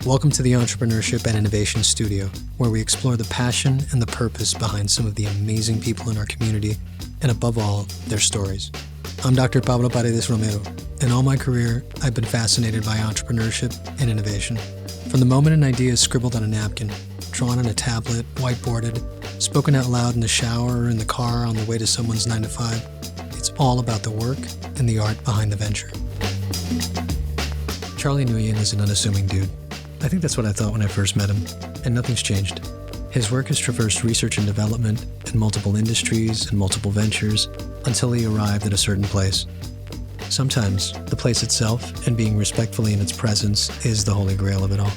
Welcome to the Entrepreneurship and Innovation Studio, where we explore the passion and the purpose behind some of the amazing people in our community, and above all, their stories. I'm Dr. Pablo Paredes Romero, and all my career, I've been fascinated by entrepreneurship and innovation. From the moment an idea is scribbled on a napkin, drawn on a tablet, whiteboarded, spoken out loud in the shower or in the car on the way to someone's 9 to 5, it's all about the work and the art behind the venture. Charlie Nguyen is an unassuming dude. I think that's what I thought when I first met him, and nothing's changed. His work has traversed research and development in multiple industries and multiple ventures until he arrived at a certain place. Sometimes the place itself and being respectfully in its presence is the holy grail of it all.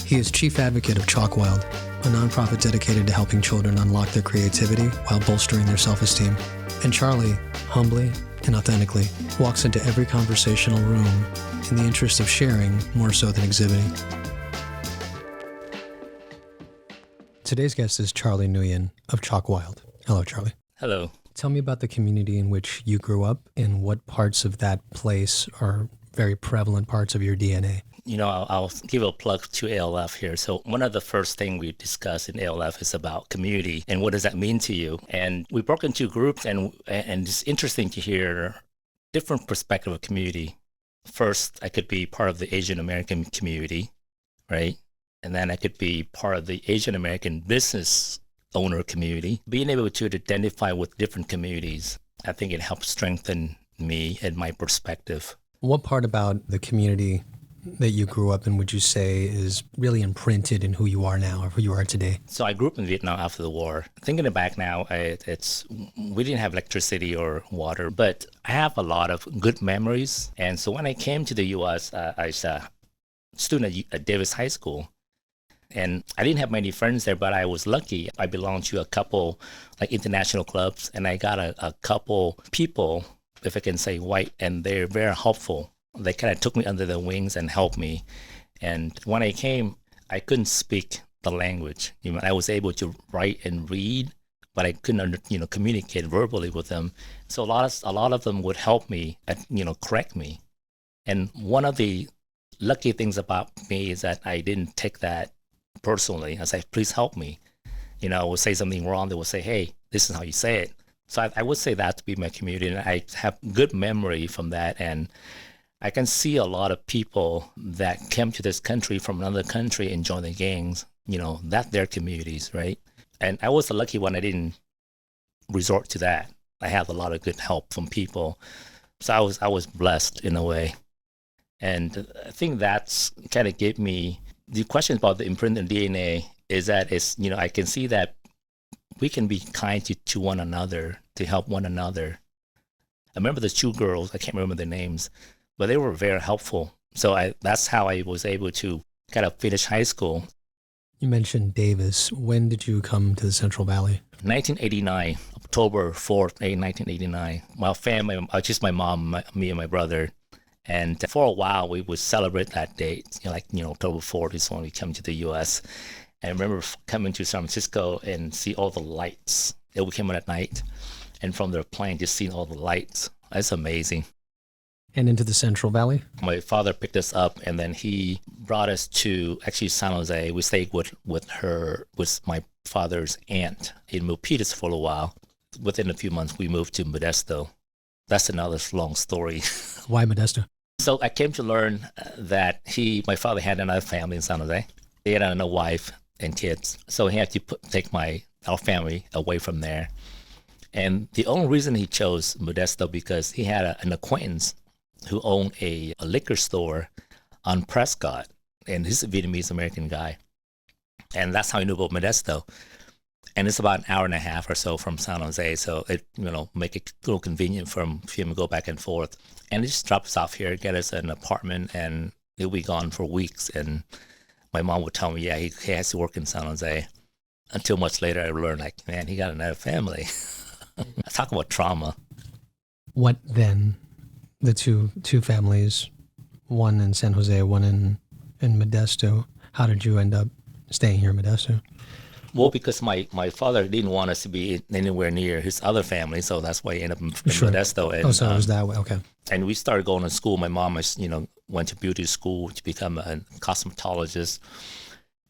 He is chief advocate of Chalkwild, a nonprofit dedicated to helping children unlock their creativity while bolstering their self-esteem. And Charlie, humbly and authentically, walks into every conversational room in the interest of sharing more so than exhibiting. Today's guest is Charlie Nguyen of Chalkwild. Hello, Charlie. Hello. Tell me about the community in which you grew up and what parts of that place are very prevalent parts of your DNA. You know, I'll give a plug to ALF here. So one of the first things we discuss in ALF is about community and what does that mean to you? And we broke into groups and it's interesting to hear different perspective of community. First, I could be part of the Asian American community, right? And then I could be part of the Asian American business owner community. Being able to identify with different communities, I think it helps strengthen me and my perspective. What part about the community that you grew up in would you say is really imprinted in who you are now or who you are today? So I grew up in Vietnam after the war. Thinking back now, we didn't have electricity or water, but I have a lot of good memories. And so when I came to the U.S., I was a student at Davis High School. And I didn't have many friends there, but I was lucky. I belonged to a couple like international clubs, and I got a couple people, if I can say white, and they're very helpful. They kind of took me under their wings and helped me. And when I came, I couldn't speak the language. You know, I was able to write and read, but I couldn't, communicate verbally with them. So a lot of them would help me, correct me. And one of the lucky things about me is that I didn't take that personally. I say, please help me. I would say something wrong. They would say, hey, this is how you say it. So I would say that to be my community. And I have good memory from that. And I can see a lot of people that came to this country from another country and joined the gangs, that's their communities, right? And I was the lucky one. I didn't resort to that. I had a lot of good help from people. So I was blessed in a way. And I think that's kind of gave me the question about the imprint in DNA is that I can see that we can be kind to one another, to help one another. I remember the two girls, I can't remember their names, but they were very helpful. So that's how I was able to kind of finish high school. You mentioned Davis. When did you come to the Central Valley? 1989, October 4th, 1989. My family, just my mom, me and my brother. And for a while, we would celebrate that date, October 4th is when we come to the U.S. And I remember coming to San Francisco and see all the lights. We came in at night, and from the plane, just seeing all the lights. That's amazing. And into the Central Valley? My father picked us up, and then he brought us to actually San Jose. We stayed with my father's aunt in Milpitas for a while. Within a few months, we moved to Modesto. That's another long story. Why Modesto? So I came to learn that my father had another family in San Jose. He had another wife and kids. So he had to take our family away from there. And the only reason he chose Modesto because he had an acquaintance who owned a liquor store on Prescott. And he's a Vietnamese American guy. And that's how he knew about Modesto. And it's about an hour and a half or so from San Jose. So it, make it a little convenient for him to go back and forth. And it just drops us off here, get us an apartment, and he'll be gone for weeks. And my mom would tell me, yeah, he has to work in San Jose. Until much later, I learned, man, he got another family. I talk about trauma. What then? The two families, one in San Jose, one in Modesto. How did you end up staying here in Modesto? Well, because my father didn't want us to be anywhere near his other family, so that's why he ended up in Sure. Modesto. And, so it was that way. Okay. And we started going to school. My mom was, went to beauty school to become a cosmetologist.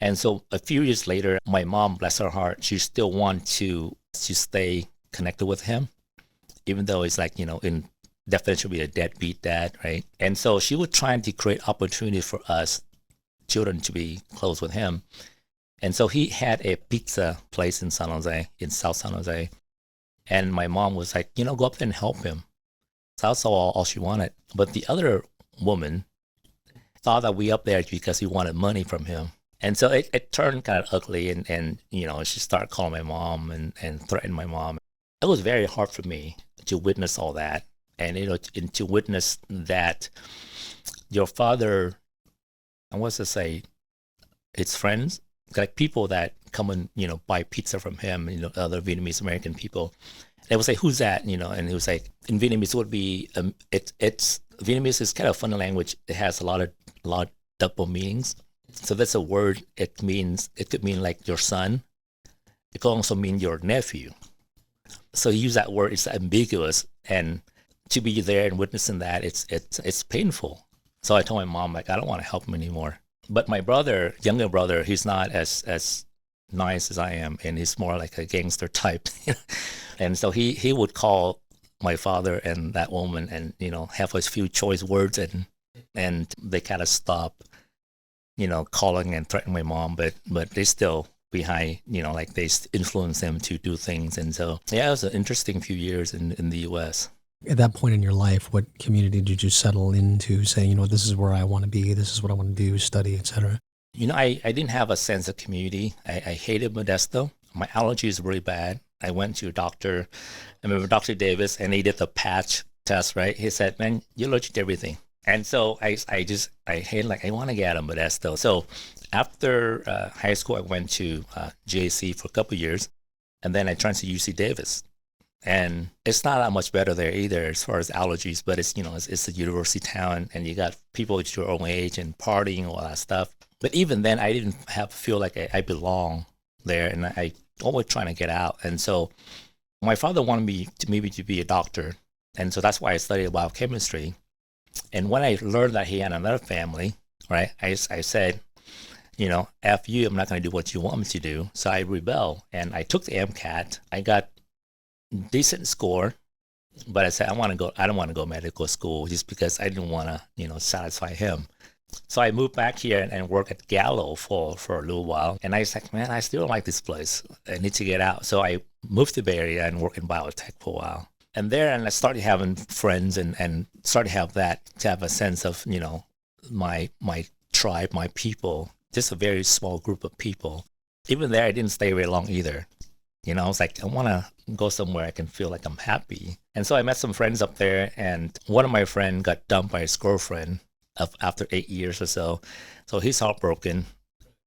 And so a few years later, my mom, bless her heart, she still wanted to stay connected with him, even though it's like, in definition be a deadbeat dad, right? And so she was trying to create opportunity for us children to be close with him. And so he had a pizza place in San Jose, in South San Jose. And my mom was like, go up there and help him. So that's all she wanted. But the other woman thought that we up there because we wanted money from him. And so it turned kind of ugly, and she started calling my mom and threatened my mom. It was very hard for me to witness all that, and and to witness that your father, I want to say, his friends, like people that come and buy pizza from him, other Vietnamese American people, they would say, "Who's that?" And he was like, in Vietnamese it would be it's Vietnamese is kind of a funny language. It has a lot of double meanings. So that's a word. It could mean like your son. It could also mean your nephew. So he used that word. It's ambiguous, and to be there and witnessing that, it's painful. So I told my mom, like, I don't want to help him anymore. But my brother, younger brother, he's not as nice as I am, and he's more like a gangster type. And so he would call my father and that woman, and have a few choice words, and they kind of stop, calling and threatening my mom, but they still behind, like they influence them to do things. And so, yeah, it was an interesting few years in the U.S. At that point in your life, what community did you settle into, saying, this is where I want to be, this is what I want to do, study, etc.? I didn't have a sense of community. I hated Modesto. My allergy is really bad. I went to a doctor. I remember Dr. Davis, and he did the patch test, right? He said, "Man, you're allergic to everything." And so I hate, like, I want to get out of Modesto. So after high school, I went to JC for a couple of years, and then I transferred to UC Davis. And it's not that much better there either as far as allergies, but it's a university town, and you got people at your own age and partying and all that stuff. But even then, I didn't feel like I belong there, and I always trying to get out. And so my father wanted me to be a doctor, and so that's why I studied biochemistry. And when I learned that he had another family, right, I said, F you, I'm not going to do what you want me to do. So I rebelled, and I took the MCAT. I got decent score, but I said, I don't want to go medical school just because I didn't want to, satisfy him. So I moved back here and worked at Gallo for a little while. And I was like, man, I still don't like this place. I need to get out. So I moved to the Bay Area and worked in biotech for a while. And I started having friends and started to have a sense of, my tribe, my people, just a very small group of people. Even there, I didn't stay very long either. I was like, I want to go somewhere I can feel like I'm happy. And so I met some friends up there, and one of my friends got dumped by his girlfriend after 8 years or so. So he's heartbroken,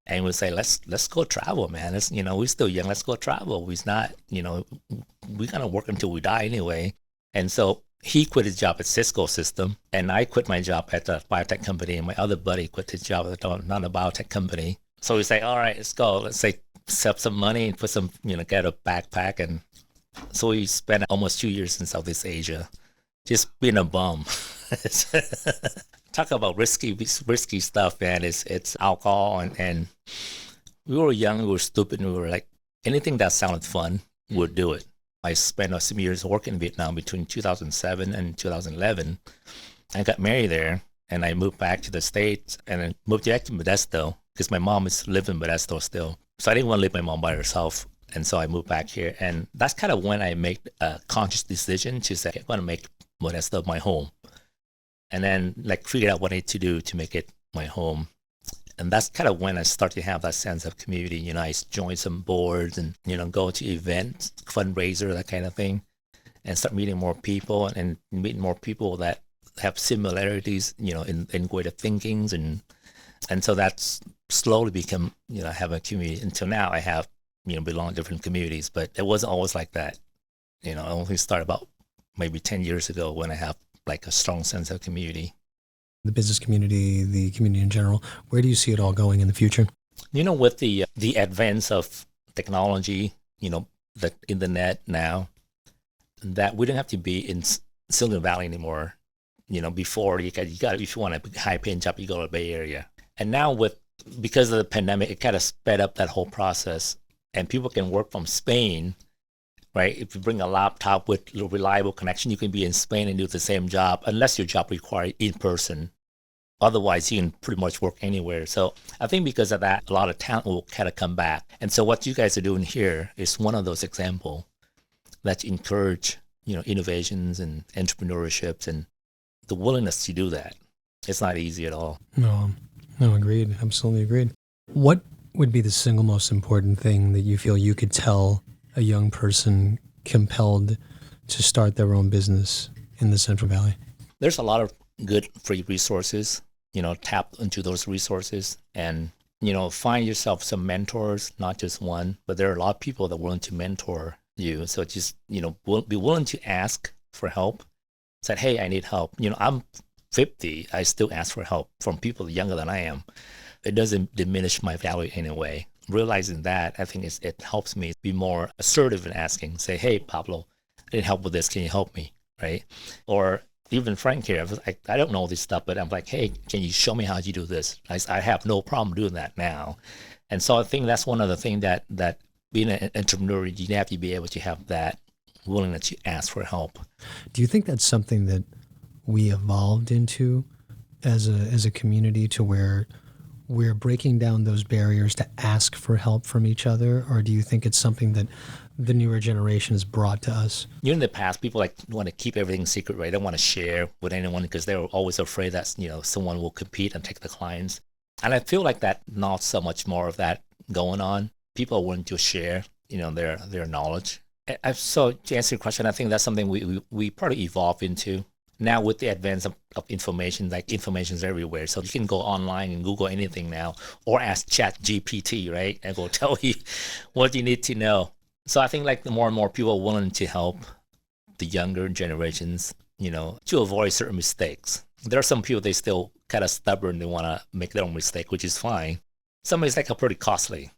and we say, let's go travel, man. We're still young. Let's go travel. We're not, we're going to work until we die anyway. And so he quit his job at Cisco System, and I quit my job at a biotech company, and my other buddy quit his job at another biotech company. So we say, all right, let's go. Let's say save some money and put some, get a backpack. And so we spent almost 2 years in Southeast Asia, just being a bum. Talk about risky stuff, man. It's alcohol, and we were young, we were stupid, and we were like, anything that sounded fun, we'll do it. I spent some years working in Vietnam between 2007 and 2011. I got married there, and I moved back to the States, and then moved back to Modesto because my mom is living in Modesto still. So I didn't want to leave my mom by herself. And so I moved back here. And that's kind of when I made a conscious decision to say, I'm going to make Modesto my home. And then figure out what I need to do to make it my home. And that's kind of when I started to have that sense of community. I joined some boards and, go to events, fundraiser, that kind of thing, and start meeting more people and meeting more people that have similarities, in way of thinkings. And so that's slowly become, have a community. Until now I have, belong to different communities, but it wasn't always like that. I only started about maybe 10 years ago when I have a strong sense of community. The business community, the community in general, where do you see it all going in the future? With the advance of technology, the internet now, that we don't have to be in Silicon Valley anymore Before you got if you want a high paying job, you go to the Bay Area. And now because of the pandemic, it kind of sped up that whole process, and people can work from Spain, right? If you bring a laptop with a reliable connection, you can be in Spain and do the same job, unless your job requires in person. Otherwise, you can pretty much work anywhere. So I think because of that, a lot of talent will kind of come back. And so what you guys are doing here is one of those examples that encourage, innovations and entrepreneurships and the willingness to do that. It's not easy at all. No, agreed. Absolutely agreed. What would be the single most important thing that you feel you could tell a young person compelled to start their own business in the Central Valley? There's a lot of good free resources. Tap into those resources and, find yourself some mentors, not just one, but there are a lot of people that are willing to mentor you. So just, be willing to ask for help. Said, hey, I need help. I'm 50. I still ask for help from people younger than I am. It doesn't diminish my value in any way. Realizing that, I think it helps me be more assertive in asking. Say, hey, Pablo, I need help with this. Can you help me? Right? Or even Frank here, I don't know this stuff, but I'm like, hey, can you show me how you do this? I have no problem doing that now. And so I think that's one of the things that being an entrepreneur, you have to be able to have that willingness to ask for help. Do you think that's something that we evolved into as a community, to where we're breaking down those barriers to ask for help from each other? Or do you think it's something that the newer generation has brought to us? In the past, people want to keep everything secret, right? They don't want to share with anyone because they're always afraid that someone will compete and take the clients. And I feel like that not so much more of that going on. People are willing to share, their knowledge. So to answer your question, I think that's something we probably evolve into. Now with the advance of information, like information is everywhere. So you can go online and Google anything now, or ask Chat GPT, right? And go tell you what you need to know. So I think like the more and more people are willing to help the younger generations, to avoid certain mistakes. There are some people, they still kind of stubborn. They want to make their own mistake, which is fine. Some is like pretty costly.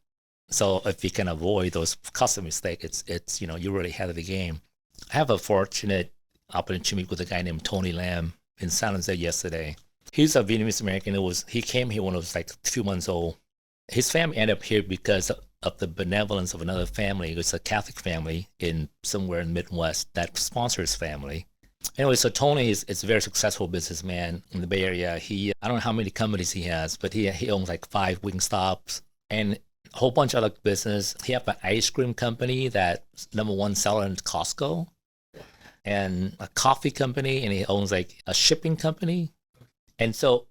So if you can avoid those costly mistakes, it's you're really ahead of the game. I have a fortunate opportunity to meet with a guy named Tony Lam in San Jose yesterday. He's a Vietnamese American. He came here when he was like a few months old. His family ended up here because of the benevolence of another family. It's a Catholic family in somewhere in the Midwest that sponsors his family. Anyway, so Tony is a very successful businessman in the Bay Area. I don't know how many companies he has, but he owns like 5 Wingstops and a whole bunch of other business. He has an ice cream company that's #1 seller in Costco, and a coffee company, and he owns like a shipping company. And so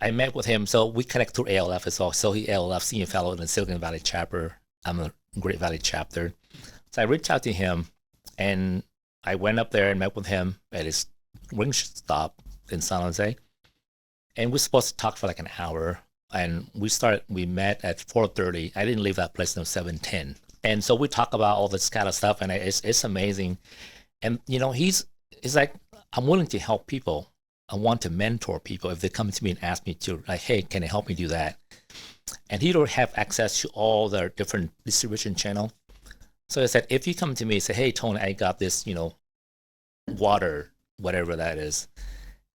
I met with him. So we connect through ALF as well. So he ALF Senior Fellow in the Silicon Valley chapter. I'm a Great Valley chapter. So I reached out to him, and I went up there and met with him at his Wingstop in San Jose. And we're supposed to talk for like an hour. And we met at 4:30. I didn't leave that place until 7:10. And so we talk about all this kind of stuff, and it's amazing. And he's like, I'm willing to help people. I want to mentor people if they come to me and ask me to, like, hey, can you help me do that? And he don't have access to all the different distribution channel. So I said, if you come to me and say, hey, Tony, I got this, water, whatever that is,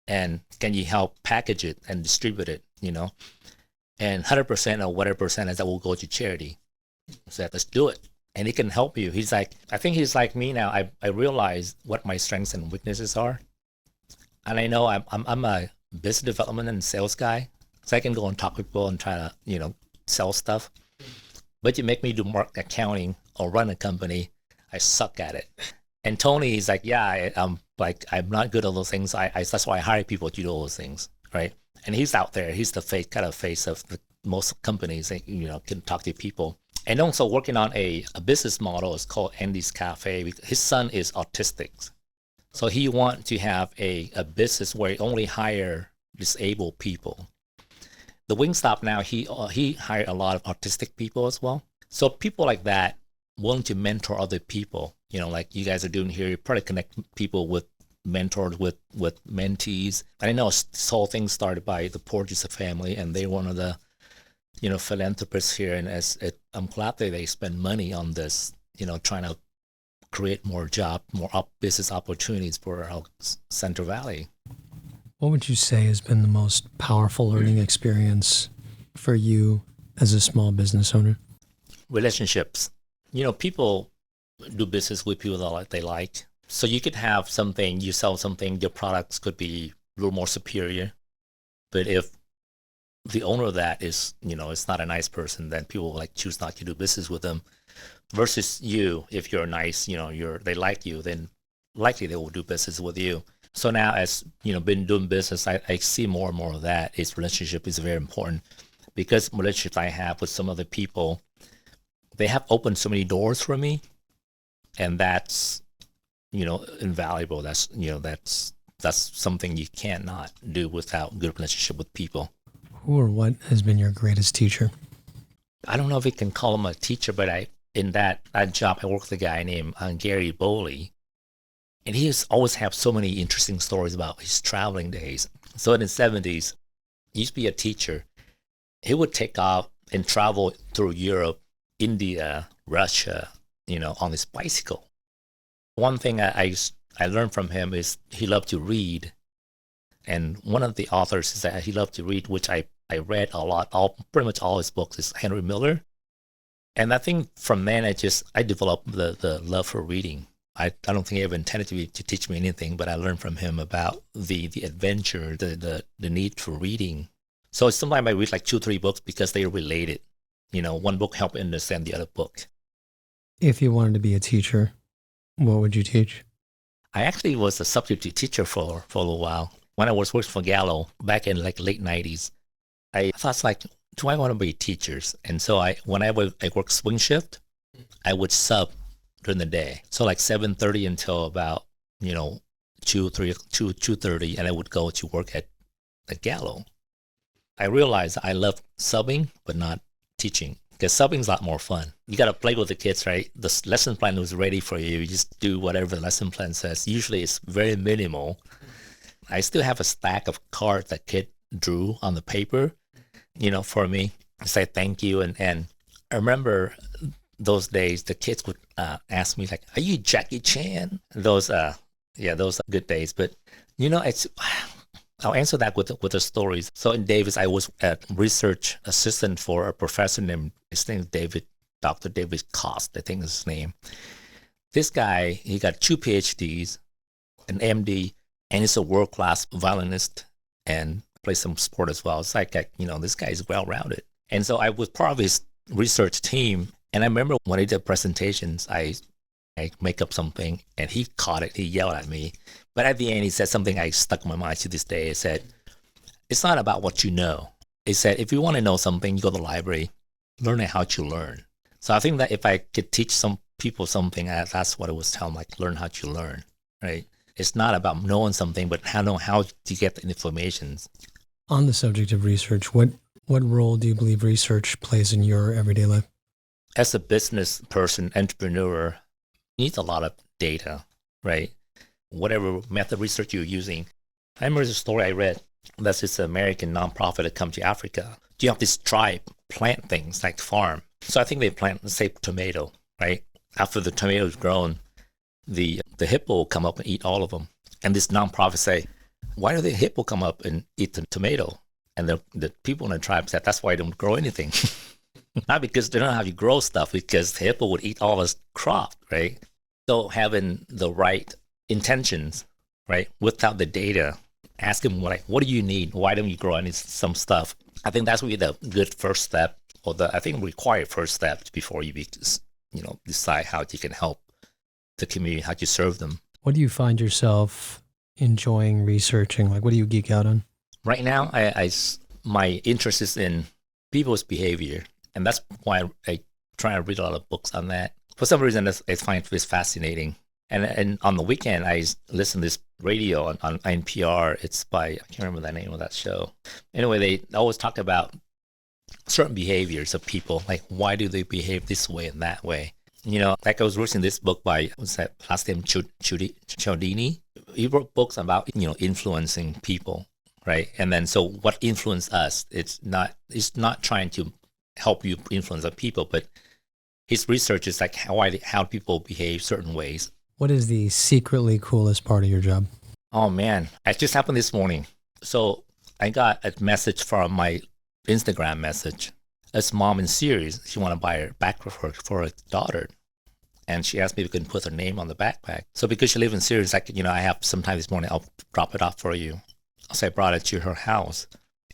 and can you help package it and distribute it, and 100% or whatever percentage that will go to charity. I said, let's do it. And he can help you. He's like, I think he's like me now. I realize what my strengths and weaknesses are. And I know I'm a business development and sales guy. So I can go and talk to people and try to, sell stuff. But you make me do more accounting or run a company, I suck at it. And Tony is like, yeah, I'm not good at those things. That's why I hire people to do all those things, right? And he's out there. He's the face of most companies that, can talk to people. And also working on a business model is called Andy's Cafe. His son is autistic. So he wants to have a business where he only hire disabled people. The Wingstop now, he hired a lot of autistic people as well. So people like that willing to mentor other people, like you guys are doing here, you probably connect people with mentors, with mentees. And I know this whole thing started by the Porges family, and they're one of the, philanthropists here. And I'm glad that they spend money on this, trying to create more business opportunities for our Central Valley. What would you say has been the most powerful learning experience for you as a small business owner? Relationships. People do business with people that they like. So you could have something, you sell something, your products could be a little more superior. But if the owner of that is not a nice person, then people will choose not to do business with them. Versus you, if you're nice, they like you, then likely they will do business with you. So now, as been doing business, I see more and more of that. Relationship is very important, because relationships I have with some other people, they have opened so many doors for me, and that's invaluable. That's something you cannot do without good relationship with people. Who or what has been your greatest teacher? I don't know if we can call him a teacher, but in that job, I worked with a guy named Gary Bowley, and he always have so many interesting stories about his traveling days. So in the 70s, he used to be a teacher. He would take off and travel through Europe, India, Russia, on his bicycle. One thing I learned from him is he loved to read. And one of the authors is that he loved to read, which I read a lot. Pretty much all his books is Henry Miller. And I think from then I developed the love for reading. I don't think he ever intended to teach me anything, but I learned from him about the adventure, the need for reading. So sometimes I read 2 or 3 books because they're related. One book helped understand the other book. If you wanted to be a teacher, what would you teach? I actually was a substitute teacher for a little while. When I was working for Gallo back in late 90s, I thought do I want to be teachers? And so when I worked swing shift, I would sub during the day. So 7:30 until about 2:30, and I would go to work at Gallo. I realized I love subbing, but not teaching, because subbing is a lot more fun. You got to play with the kids, right? The lesson plan was ready for you. You just do whatever the lesson plan says. Usually it's very minimal. I still have a stack of cards that kid drew on the paper, for me. I say thank you. And I remember those days, the kids would ask me, are you Jackie Chan? Those are good days. But, I'll answer that with the stories. So in Davis, I was a research assistant for a professor named, his name is Dr. David Cost, I think is his name. This guy, he got 2 PhDs, an MD, and he's a world-class violinist and plays some sport as well. It's this guy is well-rounded. And so I was part of his research team. And I remember when he did presentations, I make up something, and he caught it. He yelled at me. But at the end, he said something I stuck in my mind to this day. He said, it's not about what you know. He said, if you want to know something, you go to the library, learn how to learn. So I think that if I could teach some people something, that's what I was telling them, learn how to learn, right? It's not about knowing something, but how to get the information. On the subject of research, what role do you believe research plays in your everyday life? As a business person, entrepreneur, you need a lot of data, right? Whatever method research you're using. I remember the story I read. That's this American nonprofit that come to Africa. You have this tribe plant things like farm. So I think they plant, say, tomato, right? After the tomato is grown, the hippo will come up and eat all of them. And this nonprofit say, why do the hippo come up and eat the tomato? And the people in the tribe said, that's why they don't grow anything. Not because they don't know how to grow stuff, because the hippo would eat all this crop, right? So having the right intentions, right, without the data, ask them what do you need? Why don't you grow some stuff? I think that's really the good first step, or I think required first step before you decide how you can help the community, how to serve them. What do you find yourself enjoying researching? What do you geek out on? Right now, my interest is in people's behavior, and that's why I try to read a lot of books on that. For some reason, I find it fascinating. And on the weekend, I listen to this radio on NPR. It's by, I can't remember the name of that show. Anyway, they always talk about certain behaviors of people, why do they behave this way and that way? I was reading this book by, what's that last name, Cialdini. He wrote books about, influencing people, right? And then, so what influenced us? It's not trying to help you influence other people, but his research is how people behave certain ways. What is the secretly coolest part of your job? Oh man, it just happened this morning. So I got a message from my Instagram message. This mom in Series, she want to buy a backpack for her daughter. And she asked me if we can put her name on the backpack. So because she lives in Series, I have sometime this morning, I'll drop it off for you. So I brought it to her house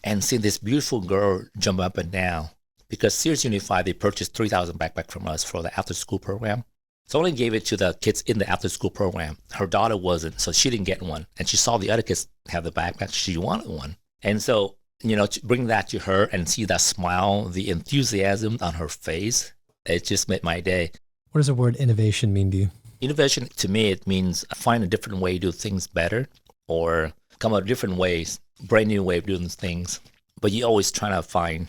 and see this beautiful girl jump up and down. Because Sears Unified, they purchased 3,000 backpacks from us for the after school program. So I only gave it to the kids in the after school program. Her daughter wasn't, so she didn't get one. And she saw the other kids have the backpack. She wanted one. And so, to bring that to her and see that smile, the enthusiasm on her face, it just made my day. What does the word innovation mean to you? Innovation, to me, it means find a different way to do things better or come up with different ways, brand new way of doing things. But you always try to find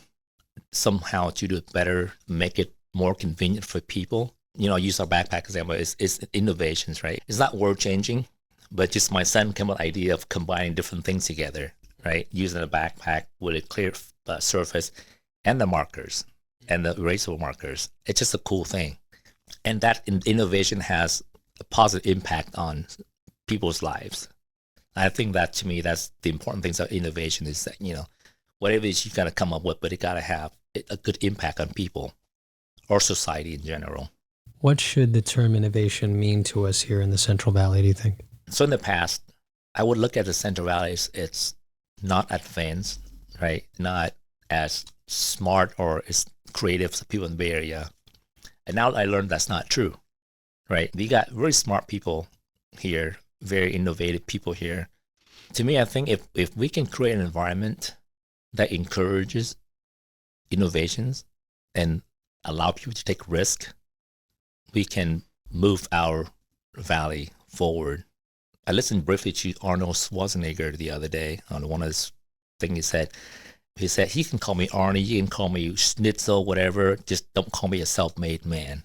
somehow to do it better, make it more convenient for people. Use our backpack example. It's innovations, right? It's not world changing, but just my son came up with the idea of combining different things together, right? Using a backpack with a clear surface and the markers and the erasable markers. It's just a cool thing. And that innovation has a positive impact on people's lives. I think that, to me, that's the important things of innovation is that, whatever it is you got to come up with, but it got to have a good impact on people or society in general. What should the term innovation mean to us here in the Central Valley, do you think? So in the past, I would look at the Central Valley as it's not advanced, right? Not as smart or as creative as people in the Bay Area. And now I learned that's not true, right? We got very smart people here, very innovative people here. To me, I think if we can create an environment that encourages innovations and allow people to take risk, we can move our valley forward. I listened briefly to Arnold Schwarzenegger the other day on one of his things. He said, he can call me Arnie, you can call me Schnitzel, whatever, just don't call me a self-made man.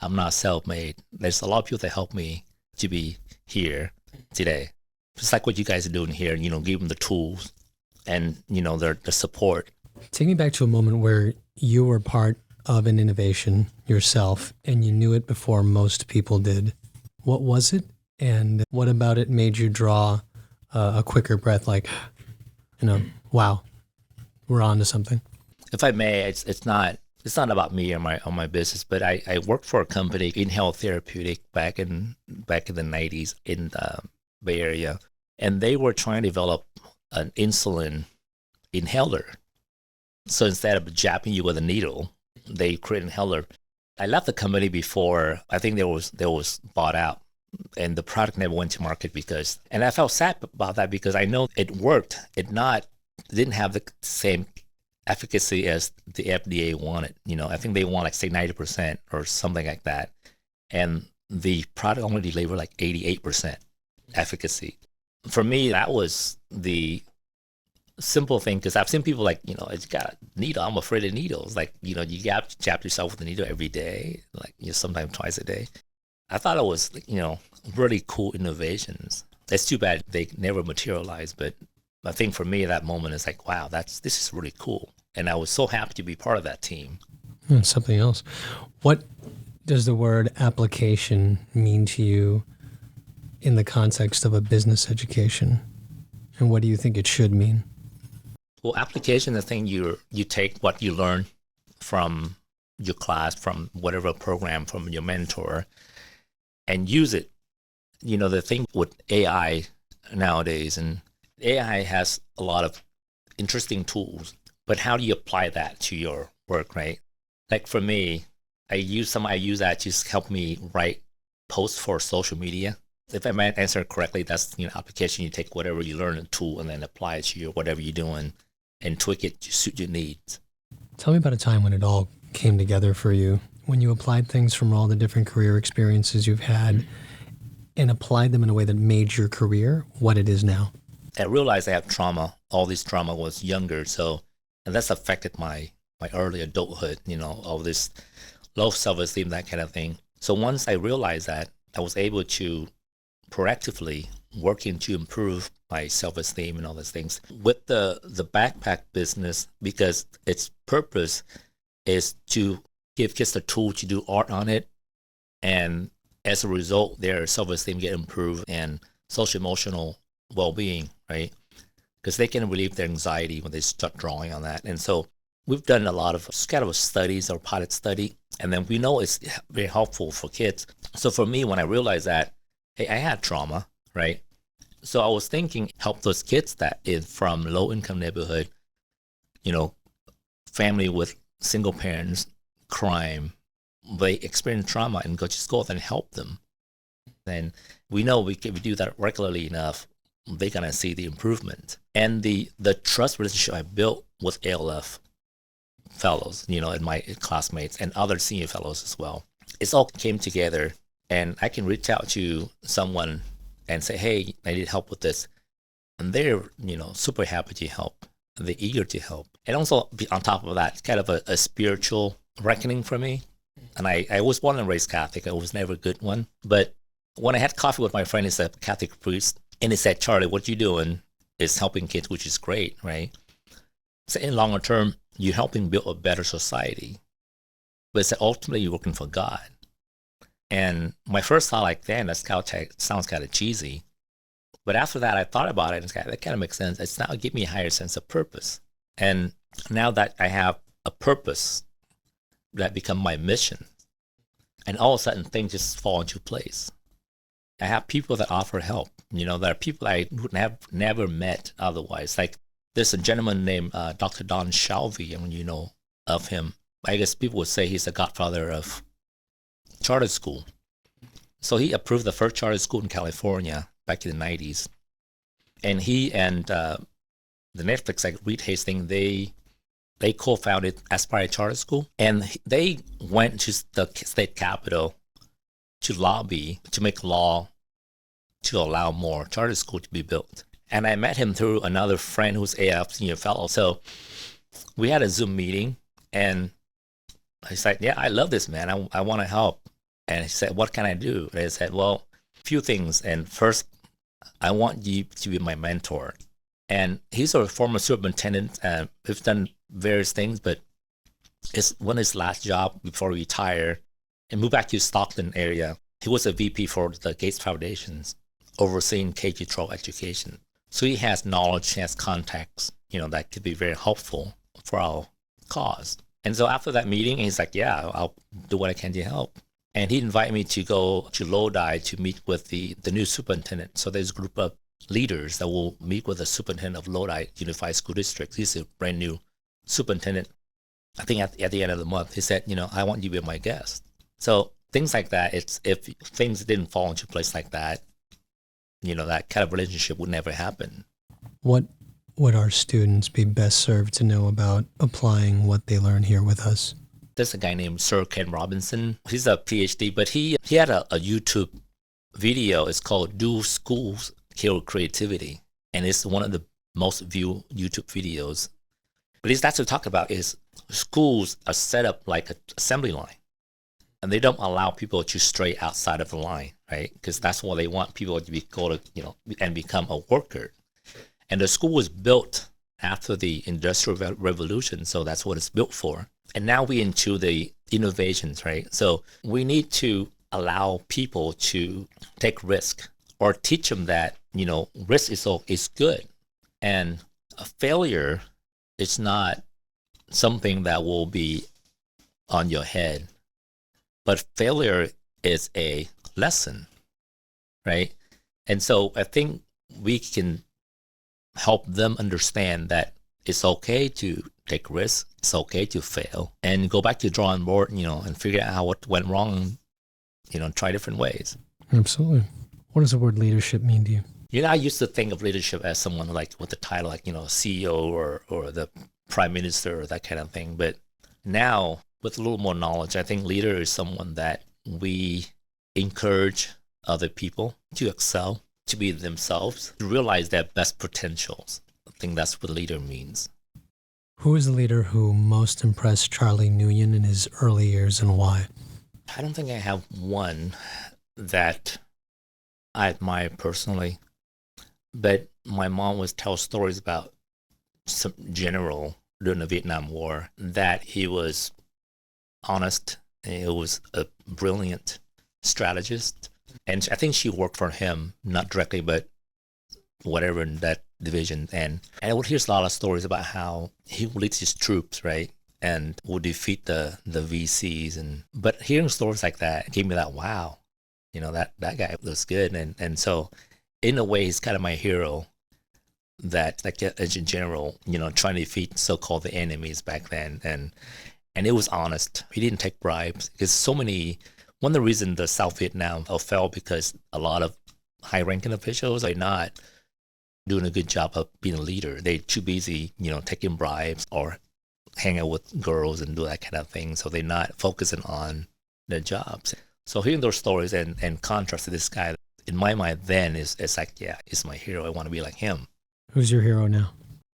I'm not self-made. There's a lot of people that help me to be here today. Just like what you guys are doing here, give them the tools and, the support. Take me back to a moment where you were part of an innovation yourself and you knew it before most people did. What was it? And what about it made you draw a quicker breath, like, wow, we're on to something? If I may, it's not about me or my business, but I worked for a company, Inhale Therapeutic, back in the 90s in the Bay Area, and they were trying to develop an insulin inhaler. So instead of jabbing you with a needle, they created an inhaler. I left the company before I think they was bought out, and the product never went to market and I felt sad about that because I know it worked. It didn't have the same efficacy as the FDA wanted. I think they want say 90% or something like that. And the product only delivered 88% efficacy. For me, that was the simple thing because I've seen people it's got a needle. I'm afraid of needles. You got to jab yourself with a needle every day, sometimes twice a day. I thought it was, really cool innovations. It's too bad they never materialized, but I think for me, that moment is wow, this is really cool. And I was so happy to be part of that team. Something else. What does the word application mean to you in the context of a business education? And what do you think it should mean? Well, application is the thing you take what you learn from your class, from whatever program, from your mentor, and use it. The thing with AI nowadays, and AI has a lot of interesting tools, but how do you apply that to your work, right? For me, I use that to help me write posts for social media. If I might answer it correctly, that's application. You take whatever you learn in a tool and then apply it to whatever you're doing and tweak it to suit your needs. Tell me about a time when it all came together for you, when you applied things from all the different career experiences you've had and applied them in a way that made your career what it is now. I realized I have trauma. All this trauma was younger, and that's affected my early adulthood, all this low self-esteem, that kind of thing. So once I realized that, I was able to proactively working to improve my self-esteem and all those things. With the backpack business, because its purpose is to give kids the tool to do art on it and as a result, their self-esteem get improved and social emotional well-being, right? Because they can relieve their anxiety when they start drawing on that. And so we've done a lot of kind of studies or pilot study, and then we know it's very helpful for kids. So for me, when I realized that, hey, I had trauma, right? So I was thinking, help those kids that is from low-income neighborhood, you know, family with single parents, crime, they experience trauma and go to school and help them. And we know if we do that regularly enough, they're gonna see the improvement. And the trust relationship I built with ALF fellows, and my classmates and other senior fellows as well, it's all came together. And I can reach out to someone and say, hey, I need help with this. And they're, super happy to help. And they're eager to help. And also on top of that, kind of a spiritual reckoning for me. And I was born and raised Catholic. I was never a good one. But when I had coffee with my friend, he's a Catholic priest, and he said, Charlie, what you're doing is helping kids, which is great, right? So in longer term, you're helping build a better society. But it's ultimately you're working for God. And my first thought, like, damn, that sounds kind of cheesy. But after that, I thought about it, and that kind of makes sense. It's now give me a higher sense of purpose. And now that I have a purpose, that become my mission, and all of a sudden things just fall into place. I have people that offer help. There are people I would have never met otherwise. Like there's a gentleman named Dr. Don Shalvey, and you know of him. I guess people would say he's the godfather of charter school. So he approved the first charter school in California back in the 90s. And he and the Netflix, like Reed Hastings, they co-founded Aspire Charter School. And they went to the state capitol to lobby, to make law to allow more charter school to be built. And I met him through another friend who's AF senior fellow. So we had a Zoom meeting, and I said, yeah, I love this, man. I want to help. And he said, what can I do? And I said, well, a few things. And first, I want you to be my mentor. And he's a former superintendent. We've done various things, but it's one of his last job before he retired and moved back to Stockton area. He was a VP for the Gates Foundations, overseeing K-12 education. So he has knowledge, he has contacts, that could be very helpful for our cause. And so after that meeting, he's like, yeah, I'll do what I can to help. And he invited me to go to Lodi to meet with the new superintendent. So there's a group of leaders that will meet with the superintendent of Lodi Unified School District. He's a brand new superintendent. I think at the end of the month, he said, I want you to be my guest. So things like that, if things didn't fall into place like that, that kind of relationship would never happen. What would our students be best served to know about applying what they learn here with us? There's a guy named Sir Ken Robinson. He's a PhD, but he had a YouTube video. It's called Do Schools Kill Creativity? And it's one of the most viewed YouTube videos. But that's what we talk about is schools are set up like an assembly line. And they don't allow people to stray outside of the line, right? Because that's what they want people to go to, and become a worker. And the school was built after the Industrial Revolution, so that's what it's built for. And now we're into the innovations, right? So we need to allow people to take risk or teach them that, risk is good. And a failure is not something that will be on your head. But failure is a lesson, right? And so I think we can help them understand that it's okay to take risks, it's okay to fail, and go back to the drawing board, and figure out what went wrong, try different ways. Absolutely. What does the word leadership mean to you? I used to think of leadership as someone like with the title, like, CEO or the prime minister or that kind of thing. But now, with a little more knowledge, I think leader is someone that we encourage other people to excel, to be themselves, to realize their best potentials. I think that's what leader means. Who is the leader who most impressed Charlie Nguyen in his early years, and why? I don't think I have one that I admire personally, but my mom would tell stories about some general during the Vietnam War that he was honest. He was brilliant. strategist. And I think she worked for him, not directly, but whatever in that division. And I would hear a lot of stories about how he would lead his troops, right? And would defeat the VCs. But hearing stories like that gave me that, wow, that guy was good. And so in a way, he's kind of my hero, that like in general, trying to defeat so-called the enemies back then. And it was honest. He didn't take bribes, because one of the reasons the South Vietnam fell, because a lot of high-ranking officials are not doing a good job of being a leader. They're too busy, taking bribes or hang out with girls and do that kind of thing. So they're not focusing on their jobs. So hearing those stories and contrast to this guy, in my mind then it's like, yeah, he's my hero. I want to be like him. Who's your hero now?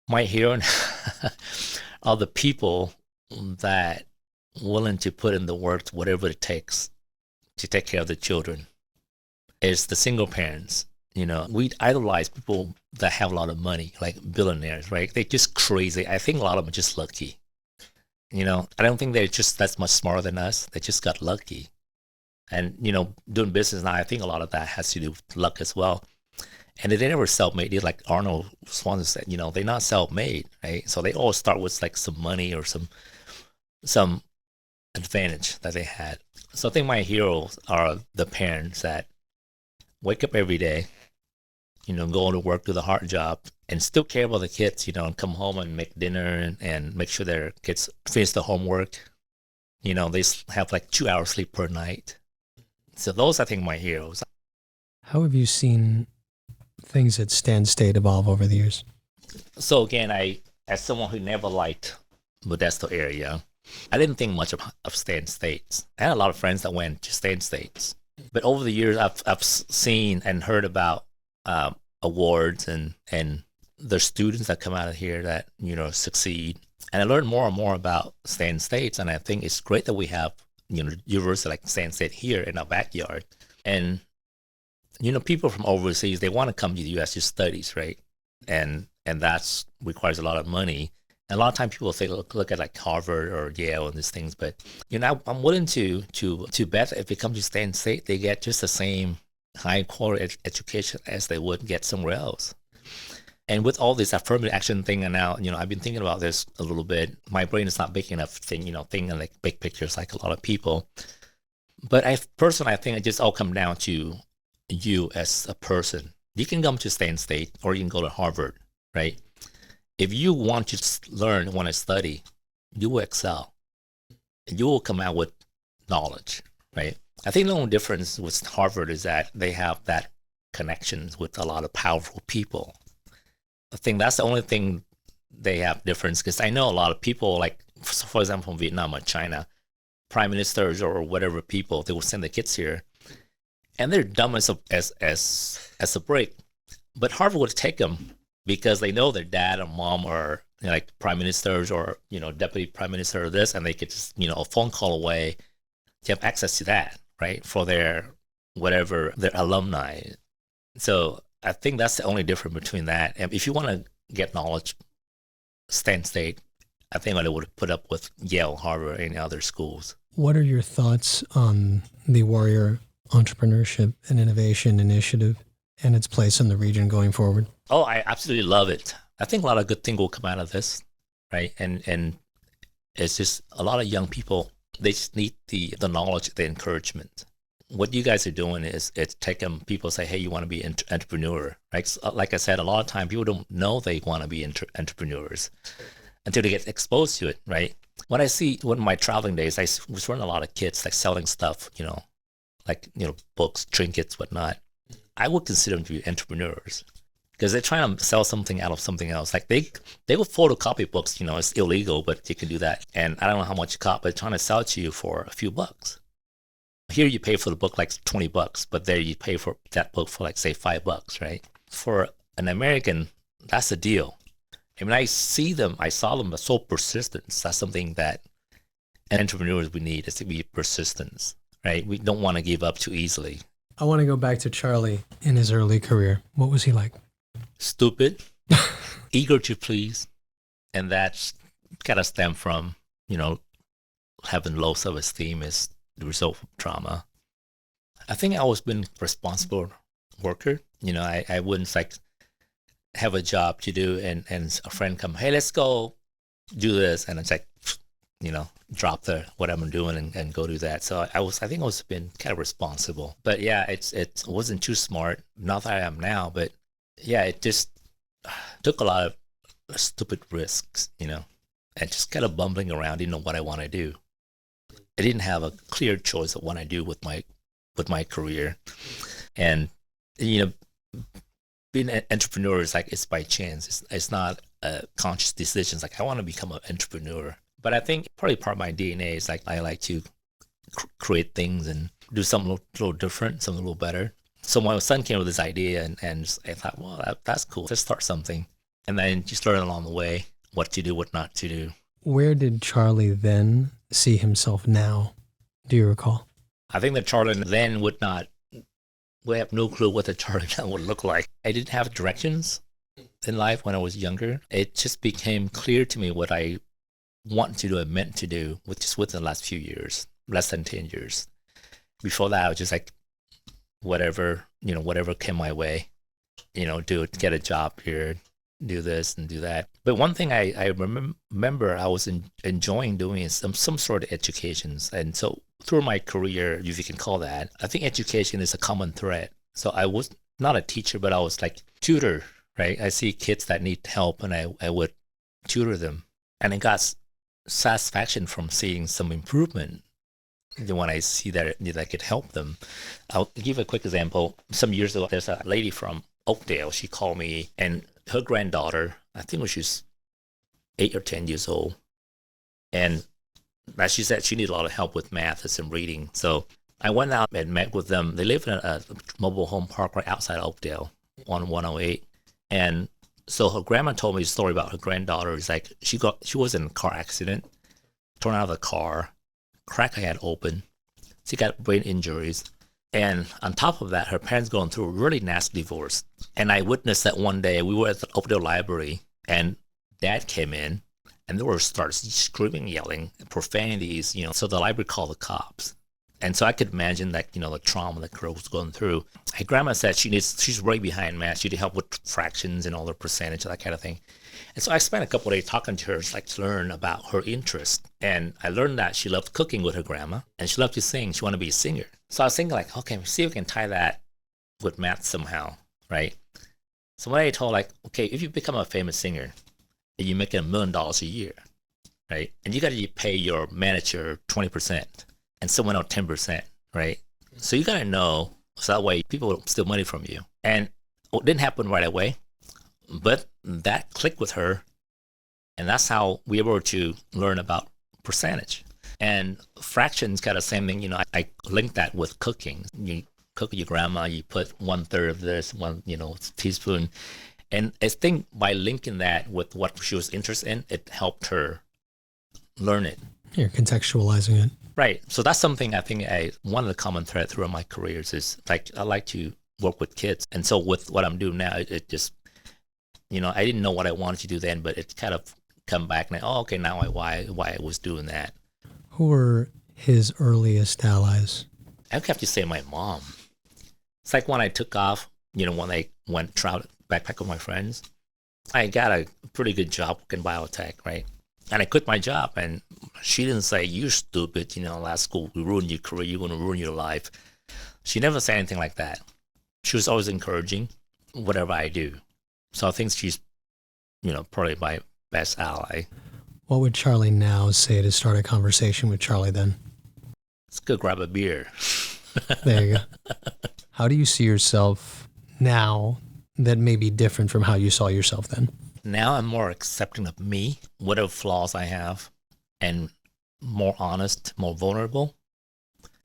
My hero are the people that willing to put in the work, whatever it takes to take care of the children. It's the single parents. We idolize people that have a lot of money, like billionaires, right? They're just crazy. I think a lot of them are just lucky. I don't think they're just that much smarter than us. They just got lucky. And, doing business now, I think a lot of that has to do with luck as well. And they never self-made. They're like Arnold Swanson said, they're not self-made, right? So they all start with like some money or some advantage that they had. So I think my heroes are the parents that wake up every day, go to work, do the hard job, and still care about the kids, and come home and make dinner and make sure their kids finish the homework. They have like 2 hours sleep per night. So those, I think, my heroes. How have you seen things at Stand State evolve over the years? So again, as someone who never liked Modesto area, I didn't think much of Stand States. I had a lot of friends that went to Stand States. But over the years, I've seen and heard about awards and the students that come out of here that, succeed. And I learned more and more about Stand States. And I think it's great that we have, university like Stand State here in our backyard. And, people from overseas, they want to come to the U.S. to study, right? And that requires a lot of money. And a lot of times people say, look at like Harvard or Yale and these things. But, I'm willing to bet that if it comes to Stand State, they get just the same high quality education as they would get somewhere else. And with all this affirmative action thing, and now, I've been thinking about this a little bit. My brain is not big enough thinking like big pictures like a lot of people. But I think it just all comes down to you as a person. You can come to Stand State or you can go to Harvard, right? If you want to learn, want to study, you will excel. You will come out with knowledge, right? I think the only difference with Harvard is that they have that connections with a lot of powerful people. I think that's the only thing they have difference, because I know a lot of people, like, for example, from Vietnam or China, prime ministers or whatever people, they will send the kids here, and they're dumb as a brick. But Harvard would take them because they know their dad or mom are like prime ministers or deputy prime minister or this, and they could just a phone call away to have access to that, right, for their alumni. So I think that's the only difference between that. And if you want to get knowledge, Stand State, I think I would put up with Yale, Harvard, and other schools. What are your thoughts on the Warrior Entrepreneurship and Innovation Initiative and its place in the region going forward? Oh, I absolutely love it. I think a lot of good things will come out of this, right? And it's just a lot of young people, they just need the knowledge, the encouragement. What you guys are doing is it's taking people say, hey, you want to be an entrepreneur, right? So, like I said, a lot of times people don't know they want to be entrepreneurs until they get exposed to it, right? When I see, when my traveling days, I was running a lot of kids like selling stuff, books, trinkets, whatnot. I would consider them to be entrepreneurs because they're trying to sell something out of something else. Like they will photocopy books, it's illegal, but you can do that. And I don't know how much it costs, but they're trying to sell it to you for a few bucks. Here you pay for the book like $20, but there you pay for that book for like say $5, right? For an American, that's a deal. And when I saw them so persistent. That's something that entrepreneurs we need, is to be persistent, right? We don't want to give up too easily. I want to go back to Charlie in his early career. What was he like? Stupid, eager to please. And that's kind of stemmed from, having low self-esteem is the result of trauma. I think I always been responsible worker. I wouldn't like have a job to do and a friend come, hey, let's go do this. And it's like, drop the what I'm doing and go do that. So I think I was been kind of responsible. But yeah, it wasn't too smart. Not that I am now, but yeah, it just took a lot of stupid risks, and just kind of bumbling around, didn't know what I want to do. I didn't have a clear choice of what I do with my career. And being an entrepreneur is like it's by chance. It's not a conscious decision. It's like I want to become an entrepreneur. But I think probably part of my DNA is like I like to create things and do something a little different, something a little better. So my son came with this idea, and I thought, well, that's cool. Let's start something. And then just learn along the way what to do, what not to do. Where did Charlie then see himself now? Do you recall? I think that Charlie then would have no clue what the Charlie now would look like. I didn't have directions in life when I was younger. It just became clear to me what I want to do and meant to do, which is within the last few years, less than 10 years. Before that, I was just like, whatever came my way, get a job here, do this and do that. But one thing I remember I was enjoying doing is some sort of educations. And so through my career, if you can call that, I think education is a common thread. So I was not a teacher, but I was like tutor, right? I see kids that need help and I would tutor them. And I got satisfaction from seeing some improvement when I see that I could help them. I'll give a quick example. Some years ago, there's a lady from Oakdale. She called me, and her granddaughter, I think when she was 8 or 10 years old, and as she said, she needed a lot of help with math and reading. So I went out and met with them. They live in a mobile home park right outside Oakdale on 108. And so her grandma told me a story about her granddaughter. It's like she was in a car accident, torn out of the car, crack had open. She got brain injuries. And on top of that, her parents going through a really nasty divorce. And I witnessed that one day. We were at the Oakdale Library, and Dad came in, and they were started screaming, yelling, profanities. So the library called the cops. And so I could imagine that, the trauma that girl was going through. My grandma said she's right behind math. She needed help with fractions and all the percentage, that kind of thing. And so I spent a couple of days talking to her, just like to learn about her interest. And I learned that she loved cooking with her grandma, and she loved to sing. She wanted to be a singer. So I was thinking like, okay, see if we can tie that with math somehow, right? So when I told like, okay, if you become a famous singer, and you make $1 million a year, right? And you got to pay your manager 20% and someone else 10%, right? So you got to know, so that way people will steal money from you. And it didn't happen right away, but that clicked with her. And that's how we were able to learn about percentage. And fractions got the same thing. I linked that with cooking. You cook with your grandma, you put 1/3 of this, one, teaspoon. And I think by linking that with what she was interested in, it helped her learn it. You're contextualizing it. Right. So that's something I think one of the common threads throughout my careers is like, I like to work with kids. And so with what I'm doing now, it just, I didn't know what I wanted to do then, but it kind of come back and okay, now why I was doing that. Who were his earliest allies? I have to say my mom. It's like when I took off, when I went travel backpack with my friends, I got a pretty good job working biotech, right? And I quit my job, and she didn't say, "You're stupid, last school, we ruined your career, you're going to ruin your life." She never said anything like that. She was always encouraging whatever I do. So I think she's, probably my best ally. What would Charlie now say to start a conversation with Charlie then? Let's go grab a beer. There you go. How do you see yourself now that may be different from how you saw yourself then? Now I'm more accepting of me, whatever flaws I have, and more honest, more vulnerable.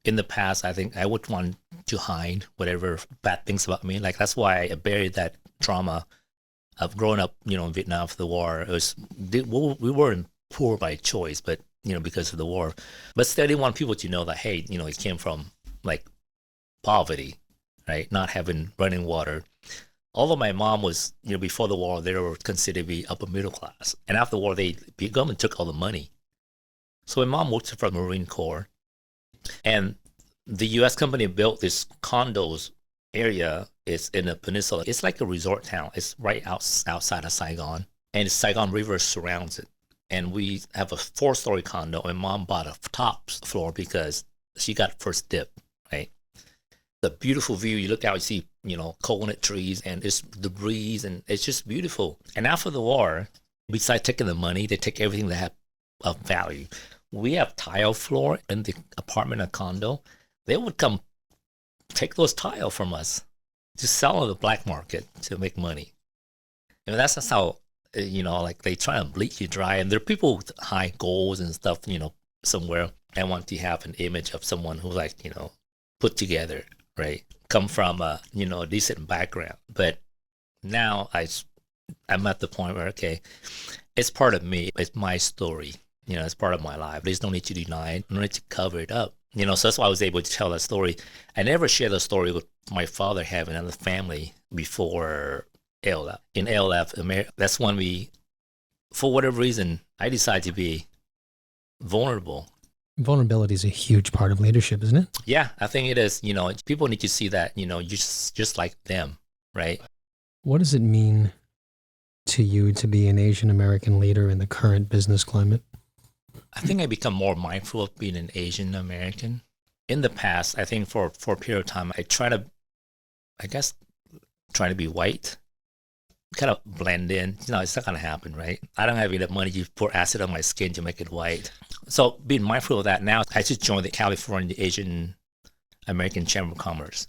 In the past, I think I would want to hide whatever bad things about me. Like that's why I buried that trauma of growing up, in Vietnam after the war. We weren't poor by choice, but because of the war. But still, I didn't want people to know that, hey, it came from like poverty, right? Not having running water. Although my mom was, before the war, they were considered to be upper middle class. And after the war, the government took all the money. So my mom worked for the Marine Corps. And the U.S. company built this condos area. It's in a peninsula. It's like a resort town. It's right outside of Saigon, and the Saigon River surrounds it. And we have a 4-story condo, and mom bought a top floor because she got first dip, right? The beautiful view. You look out, you see, coconut trees, and it's the breeze, and it's just beautiful. And after the war, besides taking the money, they take everything that have of value. We have tile floor in the apartment or condo. They would come take those tile from us to sell on the black market to make money. That's just how, like they try to bleach you dry. And there are people with high goals and stuff, somewhere, and want to have an image of someone who's like, put together, right? Come from a, a decent background. But now I'm at the point where, okay, it's part of me. It's my story. It's part of my life. There's no need to deny it. No need to cover it up. So that's why I was able to tell that story. I never shared the story with my father having another family before ALF. In ALF, that's when for whatever reason, I decided to be vulnerable. Vulnerability is a huge part of leadership, isn't it? Yeah, I think it is. People need to see that, you're just like them, right? What does it mean to you to be an Asian American leader in the current business climate? I think I become more mindful of being an Asian American. In the past, I think for a period of time, I try to be white, kind of blend in. It's not going to happen, right? I don't have enough money to pour acid on my skin to make it white. So being mindful of that now, I just joined the California Asian American Chamber of Commerce.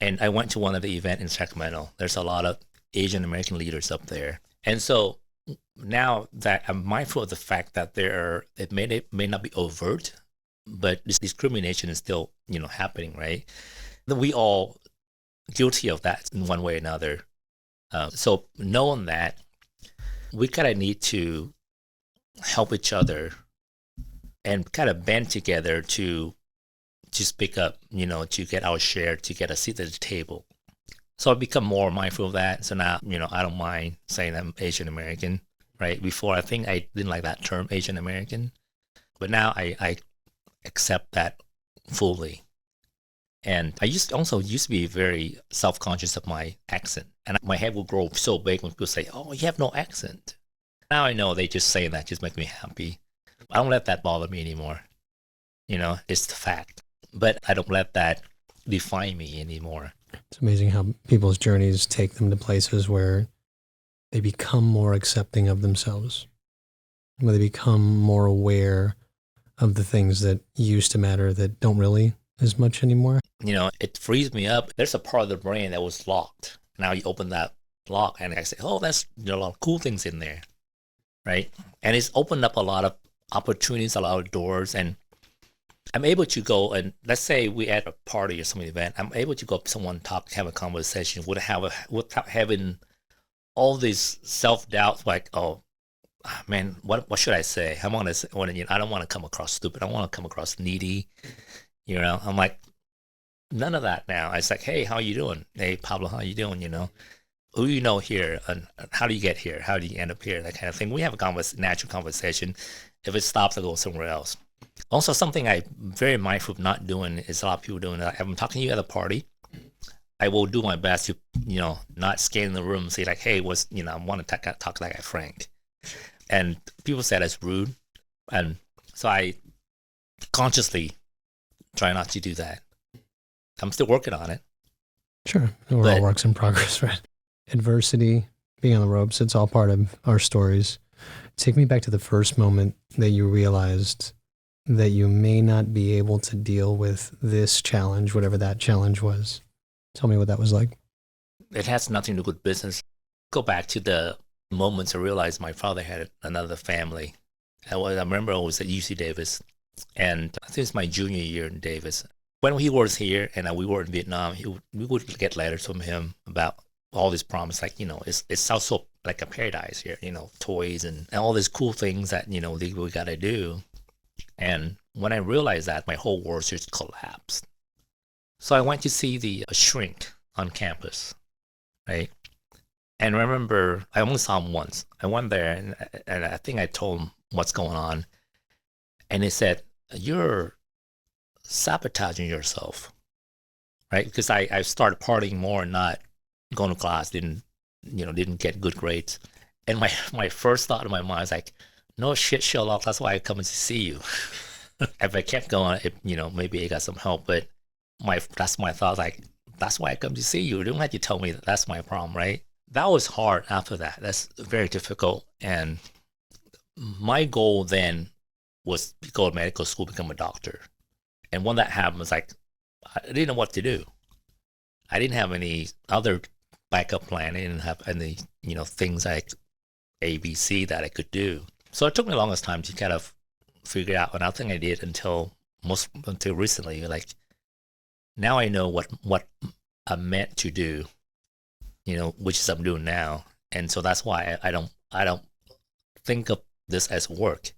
And I went to one of the events in Sacramento. There's a lot of Asian American leaders up there. And so now that I'm mindful of the fact that it may not be overt, but this discrimination is still, happening, right? Then we all guilty of that in one way or another. So knowing that, we kind of need to help each other and kind of band together to speak up, to get our share, to get a seat at the table. So I've become more mindful of that. So now, I don't mind saying I'm Asian American, right? Before, I think I didn't like that term, Asian American. But now I accept that fully. And I used to be very self-conscious of my accent. And my head will grow so big when people say, oh, you have no accent. Now I know they just say that just make me happy. I don't let that bother me anymore. It's the fact. But I don't let that define me anymore. It's amazing how people's journeys take them to places where they become more accepting of themselves, where they become more aware of the things that used to matter that don't really as much anymore. It frees me up. There's a part of the brain that was locked. Now you open that lock and I say, oh, that's a lot of cool things in there, right? And it's opened up a lot of opportunities, a lot of doors, and I'm able to go and let's say we at a party or some event, I'm able to go up to someone, talk, have a conversation without having all these self-doubts like, oh man, what should I say? I don't want to come across stupid. I want to come across needy. I'm like, none of that now. It's like, hey, how you doing? Hey, Pablo, how you doing? Who you know here and how do you get here? How do you end up here? That kind of thing. We have a natural conversation. If it stops, I go somewhere else. Also, something I'm very mindful of not doing is a lot of people doing that. If I'm talking to you at a party, I will do my best to, not scan the room and say like, hey, I want to talk like a Frank. And people say that's rude. And so I consciously try not to do that. I'm still working on it. Sure. We're all works in progress, right? Adversity, being on the ropes, it's all part of our stories. Take me back to the first moment that you realized that you may not be able to deal with this challenge, whatever that challenge was. Tell me what that was like. It has nothing to do with business. Go back to the moments I realized my father had another family. I remember I was at UC Davis, and I think it's my junior year in Davis. When he was here and we were in Vietnam, we would get letters from him about all this promise, like, it sounds so like a paradise here, toys and all these cool things that, we got to do. And when I realized that, my whole world just collapsed. So I went to see a shrink on campus, right? And I remember I only saw him once. I went there and I think I told him what's going on. And he said, you're sabotaging yourself, right? Because I started partying more and not going to class, didn't get good grades. And my first thought in my mind is like, no shit, Sherlock, that's why I come to see you. If I kept going, maybe I got some help, but that's my thought, like, that's why I come to see you. You don't have to tell me that that's my problem, right? That was hard after that. That's very difficult. And my goal then was to go to medical school, become a doctor. And when that happened, it was like, I didn't know what to do. I didn't have any other backup plan. I didn't have any, things like ABC that I could do. So it took me the longest time to kind of figure it out. And I think I did until recently. Like, now I know what I'm meant to do, which is I'm doing now. And so that's why I don't think of this as work.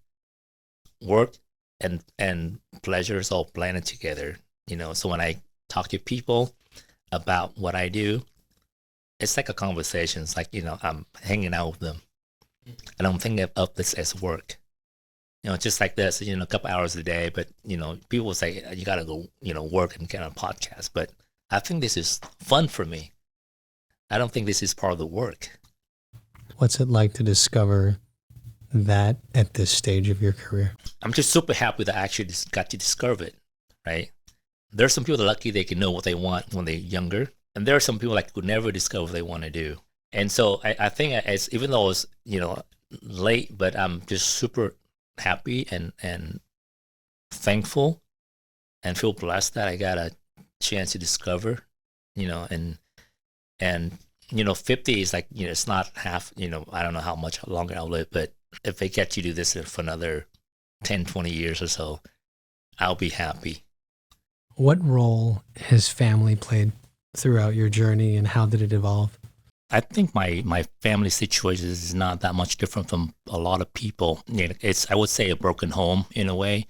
Work and pleasure is all blended together. So when I talk to people about what I do, it's like a conversation. It's like, I'm hanging out with them. I don't think of this as work. Just like this, a couple hours a day, but, people say, you got to go, work and get on a podcast. But I think this is fun for me. I don't think this is part of the work. What's it like to discover that at this stage of your career? I'm just super happy that I actually got to discover it, right? There's some people that are lucky they can know what they want when they're younger. And there are some people who never discover what they want to do. And so I think even though it's, late, but I'm just super happy and thankful and feel blessed that I got a chance to discover, and 50 is like, it's not half, I don't know how much longer I'll live, but if I get to do this for another 10, 20 years or so, I'll be happy. What role has family played throughout your journey, and how did it evolve? I think my family situation is not that much different from a lot of people. It's, I would say, a broken home in a way.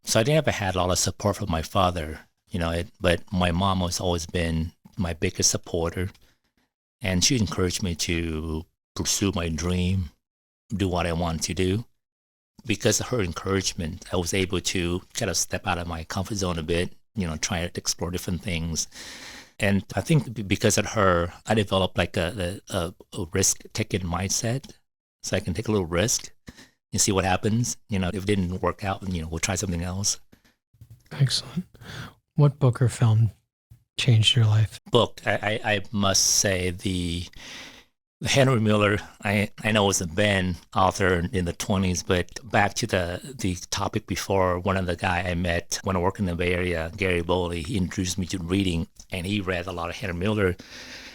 So I never had a lot of support from my father, but my mom has always been my biggest supporter. And she encouraged me to pursue my dream, do what I want to do. Because of her encouragement, I was able to kind of step out of my comfort zone a bit, try to explore different things. And I think because of her, I developed like a risk-taking mindset. So I can take a little risk and see what happens. If it didn't work out, we'll try something else. Excellent. What book or film changed your life? Book, I must say the Henry Miller, I know was a band author in the 20s, but back to the topic before, one of the guy I met when I worked in the Bay Area, Gary Bowley, he introduced me to reading, and he read a lot of Henry Miller.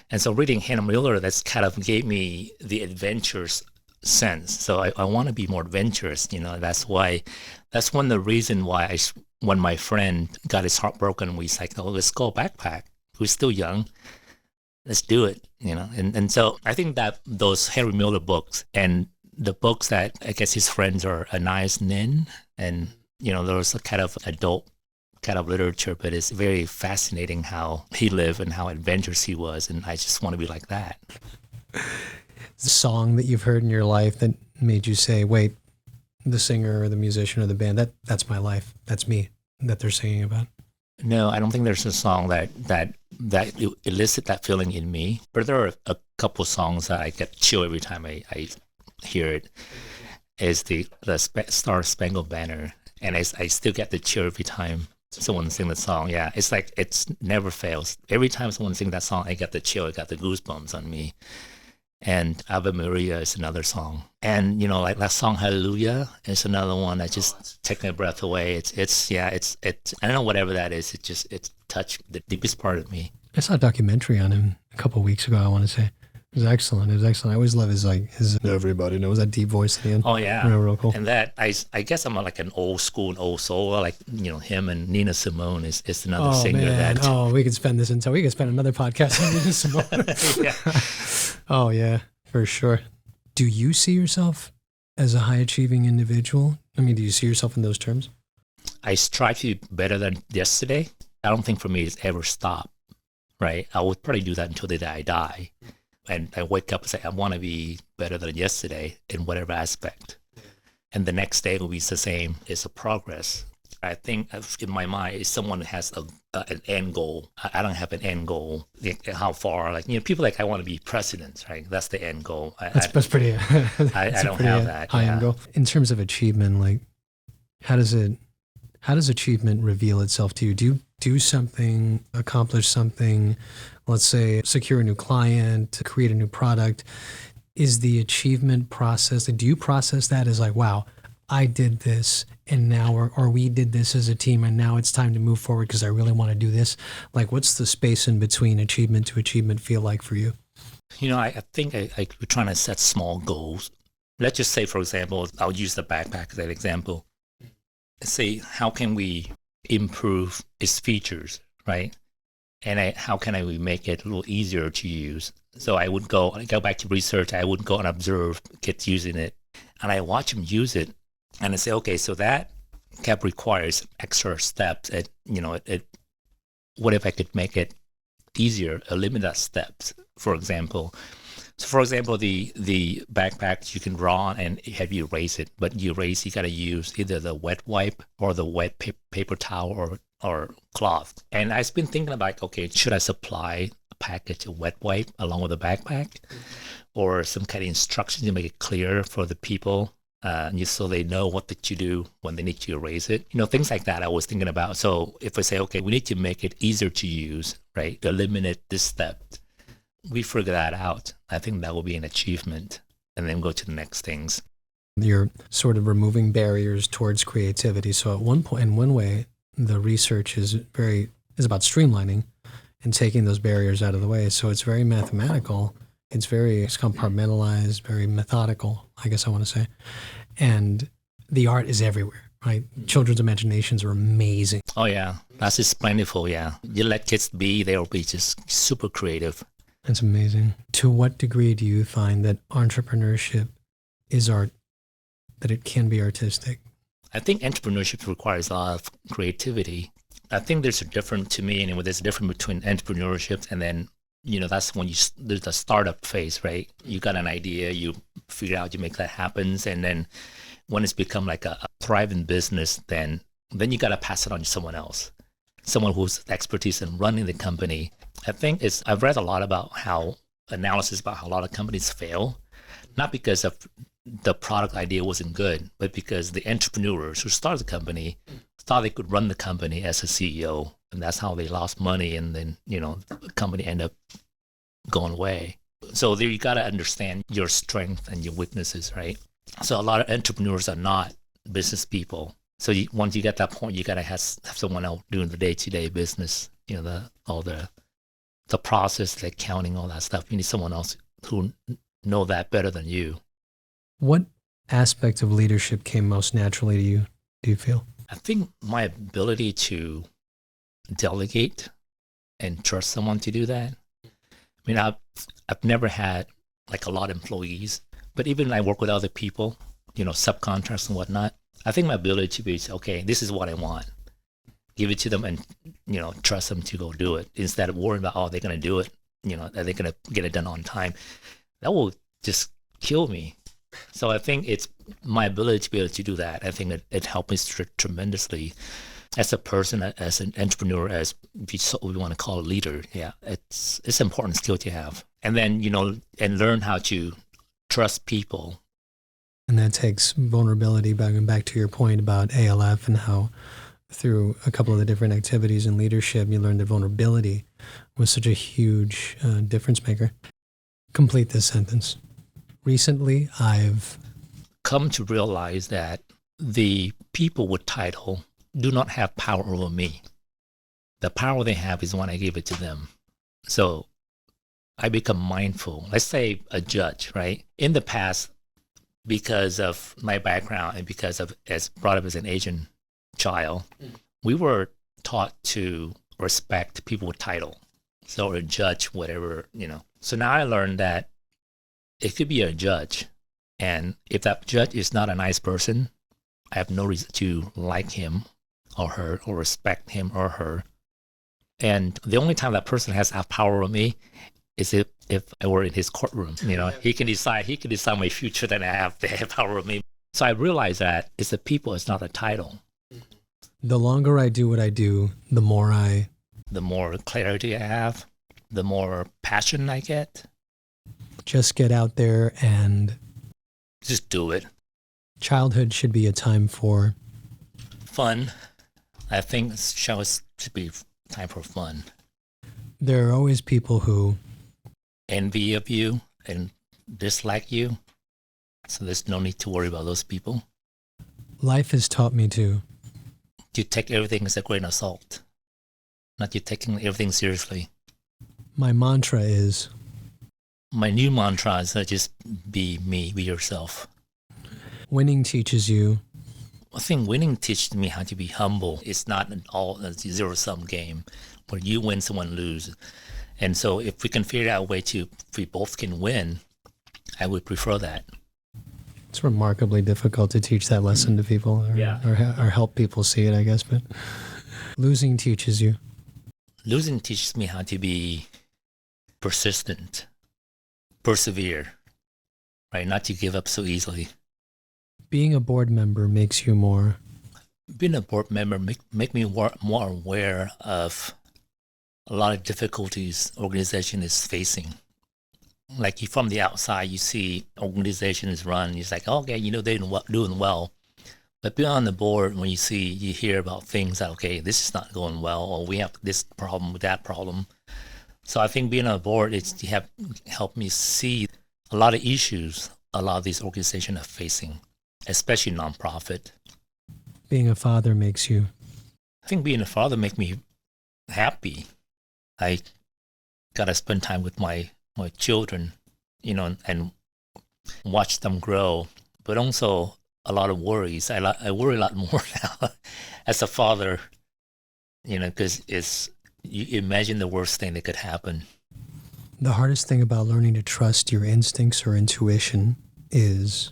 And so reading Henry Miller, that's kind of gave me the adventures sense. So I want to be more adventurous, that's one of the reason why when my friend got his heart broken, we said, oh, let's go backpack. Who's still young. Let's do it, and so I think that those Henry Miller books and the books that I guess his friends are Anais Nin, and there was a kind of adult kind of literature, but it's very fascinating how he lived and how adventurous he was, and I just want to be like that. The song that you've heard in your life that made you say, wait, the singer or the musician or the band, that's my life, that's me, that they're singing about? No, I don't think there's a song that elicit that feeling in me. But there are a couple songs that I get chill every time I hear it. Is the Star Spangled Banner, and I still get the chill every time someone sings the song. Yeah, it's like it's never fails. Every time someone sings that song, I get the chill. I got the goosebumps on me. And Ave Maria is another song. And, like that song Hallelujah is another one that just takes my breath away. It's I don't know, whatever that is. It touched the deepest part of me. I saw a documentary on him a couple of weeks ago, I want to say. It was excellent. I always love his everybody knows that deep voice at the end. Oh, yeah. Real cool. And that, I guess I'm like an old school and old soul. Like, him and Nina Simone is another singer. Man. That. Oh, we could spend another podcast on Nina Simone. Yeah. Oh, yeah, for sure. Do you see yourself as a high achieving individual? I mean, do you see yourself in those terms? I strive to be better than yesterday. I don't think for me it's ever stop, right? I would probably do that until the day I die. And I wake up and say, I want to be better than yesterday in whatever aspect. And the next day will be the same. It's a progress. I think in my mind, is someone who has an end goal. I don't have an end goal. Like how far? Like people like I want to be president, right? That's the end goal. That's pretty. I That's don't have that. high end Yeah. goal. In terms of achievement, like how does achievement reveal itself to you? Do you do something, accomplish something, let's say secure a new client, create a new product? Is the achievement process, do you process that as like, wow, I did this and now, or we did this as a team and now it's time to move forward because I really want to do this? Like, what's the space in between achievement to achievement feel like for you? I think we're trying to set small goals. Let's just say, for example, I'll use the backpack as an example. Say, how can we improve its features, right? And how can we make it a little easier to use? So I go back to research. I would go and observe kids using it, and I watch them use it, and I say, okay, so that kept requires extra steps. What if I could make it easier, eliminate steps, for example? So, for example, the backpack you can draw on and have you erase it, but you got to use either the wet wipe or the wet paper towel or cloth. And I've been thinking about, okay, should I supply a package of wet wipe along with the backpack, or some kind of instructions to make it clear for the people, so they know what to do when they need to erase it. Things like that I was thinking about. So if I say, okay, we need to make it easier to use, right, to eliminate this step, we figure that out. I think that will be an achievement, and then go to the next things. You're sort of removing barriers towards creativity. So at one point, in one way, the research is about streamlining and taking those barriers out of the way. So it's very mathematical. It's compartmentalized, very methodical, I guess I want to say. And the art is everywhere, right? Children's imaginations are amazing. Oh yeah, that's just plentiful. Yeah, you let kids be, they'll be just super creative. That's amazing. To what degree do you find that entrepreneurship is art, that it can be artistic? I think entrepreneurship requires a lot of creativity. I think there's a difference, to me anyway, there's a difference between entrepreneurship and then, that's when there's the startup phase, right? You got an idea, you figure out, you make that happen. And then when it's become like a thriving business, then you got to pass it on to someone else, someone who's expertise in running the company. I think I've read a lot about analysis about how a lot of companies fail, not because of the product idea wasn't good, but because the entrepreneurs who started the company thought they could run the company as a CEO, and that's how they lost money, and then the company ended up going away. So there, you got to understand your strength and your weaknesses, right? So a lot of entrepreneurs are not business people. So once you get that point, you got to have someone else doing the day-to-day business, all the process, the accounting, all that stuff. You need someone else who know that better than you. What aspect of leadership came most naturally to you, do you feel? I think my ability to delegate and trust someone to do that. I mean, I've never had like a lot of employees, but even when I work with other people, subcontractors and whatnot, I think my ability to be, okay, this is what I want. Give it to them and, trust them to go do it instead of worrying about, they're going to do it. Are they going to get it done on time? That will just kill me. So I think it's my ability to be able to do that. I think it helped me tremendously as a person, as an entrepreneur, as we want to call a leader. Yeah, it's an important skill to have. And then, and learn how to trust people. And that takes vulnerability, back to your point about ALF and how through a couple of the different activities in leadership, you learned that vulnerability was such a huge difference maker. Complete this sentence. Recently, I've come to realize that the people with title do not have power over me. The power they have is when I give it to them. So I become mindful. Let's say a judge, right? In the past, because of my background and because of as brought up as an Asian child, we were taught to respect people with title. So a judge, whatever, So now I learned that it could be a judge. And if that judge is not a nice person, I have no reason to like him or her or respect him or her. And the only time that person has power over me is if I were in his courtroom. He can decide my future, then they have power over me. So I realized that it's the people, it's not the title. The longer I do what I do, the more The more clarity I have, the more passion I get. just get out there, and Just do it. childhood should be a time for Fun. I think shows should be time for fun. there are always people who Envy of you and dislike you. So there's no need to worry about those people. life has taught me to. You take everything as a grain of salt. Not you taking everything seriously. My mantra is My new mantra is just be me, be yourself. winning teaches you. I think winning teaches me how to be humble. It's not a zero-sum game where you win, someone lose. And so if we can figure out a way if we both can win, I would prefer that. It's remarkably difficult to teach that lesson to people or help people see it, I guess. But losing teaches you. Losing teaches me how to be persistent, persevere, right? Not to give up so easily. Being a board member makes you more. Being a board member make me more aware of a lot of difficulties organization is facing. Like from the outside, you see organizations run, it's like, okay, they're doing well. But being on the board, when you hear about things that, okay, this is not going well, or we have this problem with that problem. So I think being on the board, it's helped me see a lot of issues a lot of these organizations are facing, especially nonprofit. Being a father makes you. I think being a father makes me happy. I gotta spend time with my children, and watch them grow. But also a lot of worries. I worry a lot more now as a father, because you imagine the worst thing that could happen. The hardest thing about learning to trust your instincts or intuition is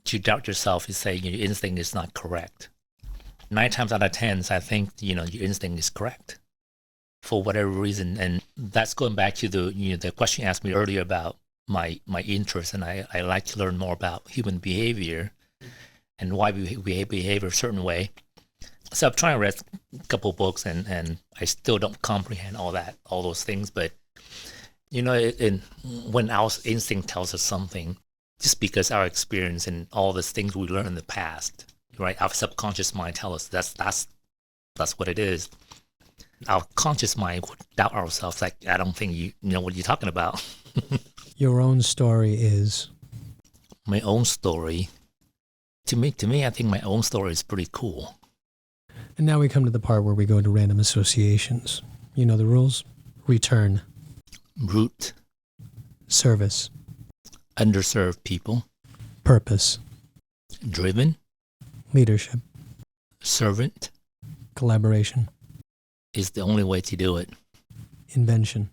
to doubt yourself and say your instinct is not correct. 9 times out of 10, I think, your instinct is correct for whatever reason. And that's going back to the question you asked me earlier about my interest. And I like to learn more about human behavior and why we behave a certain way. So I'm trying to read a couple of books and I still don't comprehend all those things. But, when our instinct tells us something, just because our experience and all these things we learned in the past, right? Our subconscious mind tells us that's what it is. Our conscious mind would doubt ourselves, like, I don't think you know what you're talking about. your own story is. My own story. To me, I think my own story is pretty cool. And now we come to the part where we go to random associations. You know the rules? Return. Root. Service. Underserved people. Purpose. Driven. Leadership. Servant. Collaboration. Is the only way to do it. Invention.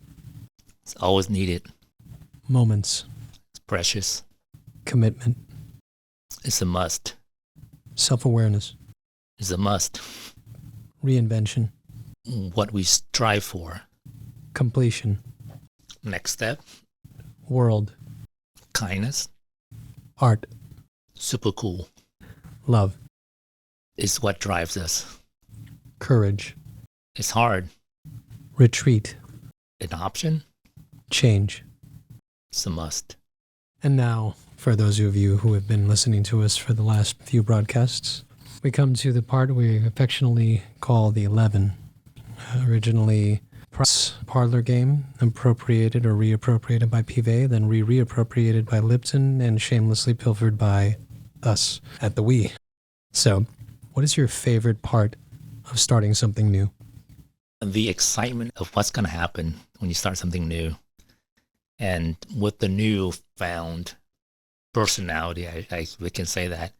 It's always needed. Moments. It's precious. Commitment. It's a must. Self-awareness. It's a must. Reinvention. What we strive for. Completion. Next step. World. Kindness. Art. Super cool. Love. It's what drives us. Courage. It's hard. Retreat. An option. Change. It's a must. And now, for those of you who have been listening to us for the last few broadcasts, we come to the part we affectionately call the 11. Originally, parlor game, appropriated or reappropriated by Pivet, then reappropriated by Lipton, and shamelessly pilfered by us at the We. So, what is your favorite part of starting something new? The excitement of what's going to happen when you start something new. And with the newfound personality, we can say that.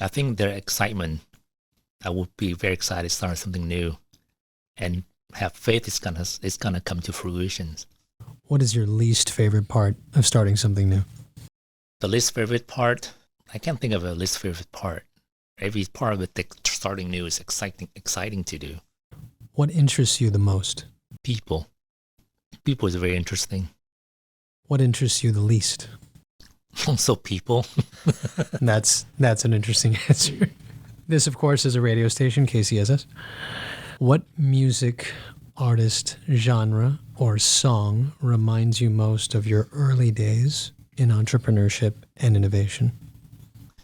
I think their excitement, I would be very excited to start something new and have faith it's gonna come to fruition. What is your least favorite part of starting something new? The least favorite part, I can't think of a least favorite part. Every part of it that starting new is exciting to do. What interests you the most? People. People is very interesting. What interests you the least? Also people. That's an interesting answer. This, of course, is a radio station, KCSS. What music, artist, genre, or song reminds you most of your early days in entrepreneurship and innovation?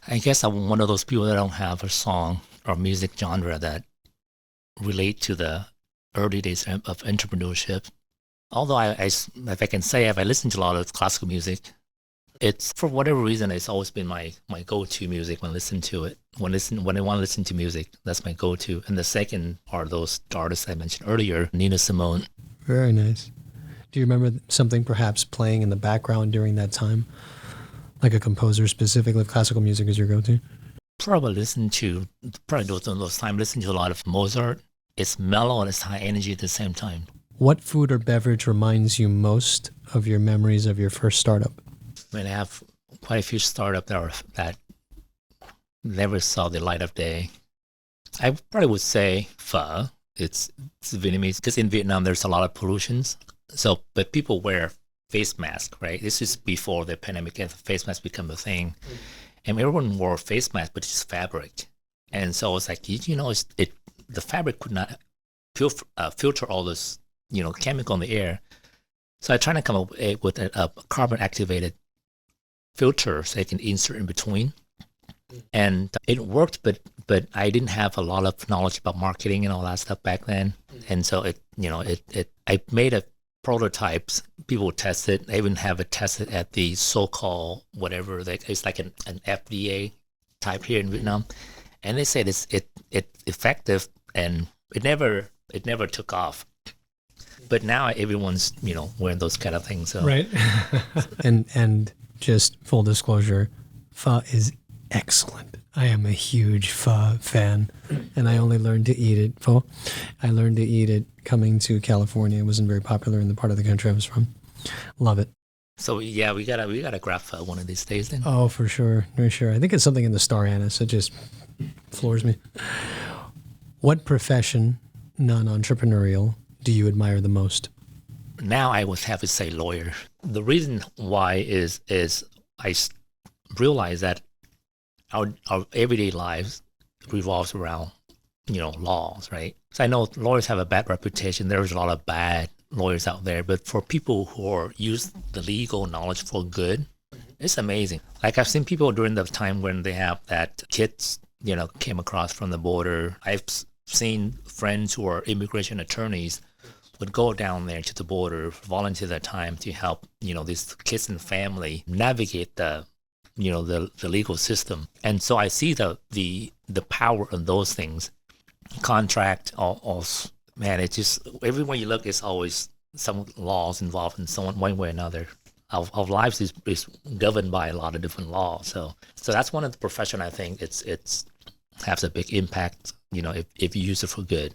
I guess I'm one of those people that don't have a song or music genre that relate to the early days of entrepreneurship. Although if I can say, if I listen to a lot of classical music, it's, for whatever reason, it's always been my go-to music when I listen to it. When I want to listen to music, that's my go-to. And the second are those artists I mentioned earlier, Nina Simone. Very nice. Do you remember something perhaps playing in the background during that time? Like a composer specifically, if classical music is your go-to? Probably those times, listen to a lot of Mozart. It's mellow and it's high energy at the same time. What food or beverage reminds you most of your memories of your first startup? I mean, I have quite a few startups that never saw the light of day. I probably would say pho. It's Vietnamese, because in Vietnam there's a lot of pollutions. So, but people wear face masks, right? This is before the pandemic and face masks become a thing. And everyone wore face masks, but it's fabric. And so it's like, the fabric could not filter all this, chemical in the air. So I try to come up with a carbon activated filter so I can insert in between. And it worked, but I didn't have a lot of knowledge about marketing and all that stuff back then. And so I made a prototypes. People would test it. I even have it tested at the so-called whatever. It's like an FDA type here in Vietnam. And they said it's effective, and it never took off. But now everyone's wearing those kind of things. So. Right. and just full disclosure, pho is excellent. I am a huge pho fan, and I only learned to eat it. Pho. I learned to eat it coming to California. It wasn't very popular in the part of the country I was from. Love it. So yeah, we gotta grab pho one of these days then. Oh, for sure, for sure. I think it's something in the star anise. It just floors me. What profession, non-entrepreneurial, do you admire the most? Now I would have to say lawyer. The reason why is I realize that our everyday lives revolves around laws, right? So I know lawyers have a bad reputation. There's a lot of bad lawyers out there, but for people who use the legal knowledge for good, it's amazing. Like I've seen people during the time when they have that kids came across from the border. I've seen friends who are immigration attorneys would go down there to the border, volunteer their time to help, these kids and family navigate the legal system. And so I see the power of those things. Contract, all man, it's just, everywhere you look, it's always some laws involved in one way or another. Our lives is governed by a lot of different laws. So that's one of the profession I think it's has a big impact, if you use it for good.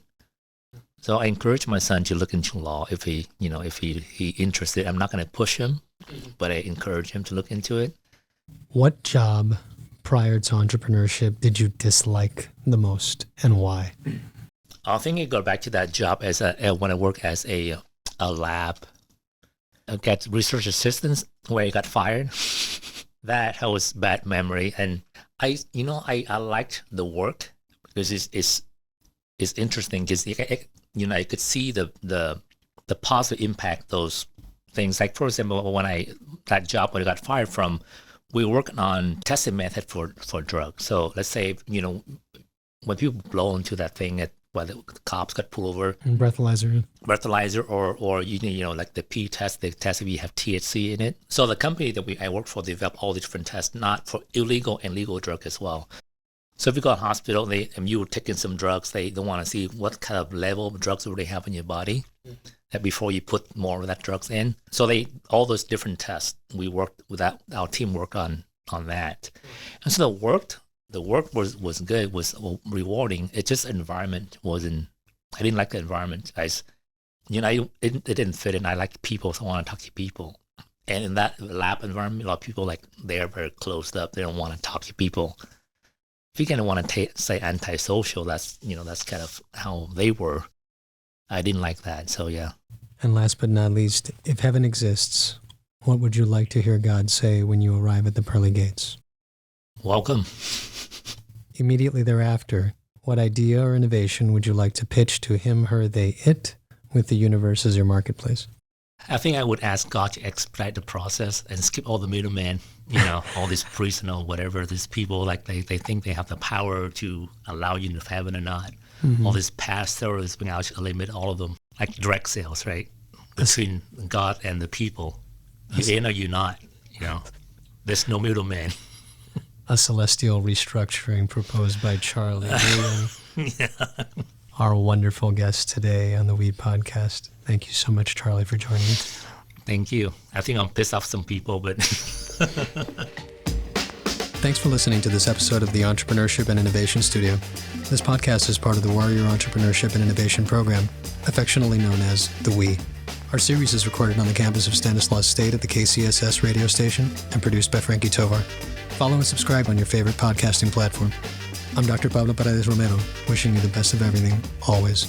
So I encourage my son to look into law if he interested. I'm not going to push him, but I encourage him to look into it. What job prior to entrepreneurship did you dislike the most, and why? I think I go back to that job as when I worked as a lab, get research assistants, where I got fired. That was bad memory, and I liked the work because it's interesting because I could see the positive impact those things. Like for example, that job when I got fired from, we were working on testing method for drugs. So let's say when people blow into that thing where the cops got pulled over, breathalyzer, or like the P test, they test if you have THC in it. So the company that I work for developed all the different tests, not for illegal and legal drug as well. So if you go to hospital and you were taking some drugs, they want to see what kind of level of drugs do they have in your body before you put more of that drugs in. So all those different tests, we worked with that. Our team worked on that, and so the work was good, was rewarding. It's just environment wasn't. I didn't like the environment. It didn't fit in. I like people, so I want to talk to people. And in that lab environment, a lot of people they're very closed up. They don't want to talk to people. If you kind of want to say antisocial, that's kind of how they were. I didn't like that. So yeah. And last but not least, if heaven exists, what would you like to hear God say when you arrive at the pearly gates? Welcome. immediately thereafter, what idea or innovation would you like to pitch to him, her, they, it, with the universe as your marketplace? I think I would ask God to expedite the process and skip all the middlemen, all these priests and all whatever, these people, like they think they have the power to allow you into heaven or not. Mm-hmm. All these pastors, being able to eliminate all of them, like direct sales, right? Between God and the people. You're in or you're not, There's no middleman. A celestial restructuring proposed by Charlie Nguyen, yeah. Our wonderful guest today on the Weed Podcast. Thank you so much, Charlie, for joining us. Thank you. I think I'm pissed off some people, but... Thanks for listening to this episode of the Entrepreneurship and Innovation Studio. This podcast is part of the Warrior Entrepreneurship and Innovation Program, affectionately known as the WE. Our series is recorded on the campus of Stanislaus State at the KCSS radio station and produced by Frankie Tovar. Follow and subscribe on your favorite podcasting platform. I'm Dr. Pablo Paredes Romero, wishing you the best of everything, always.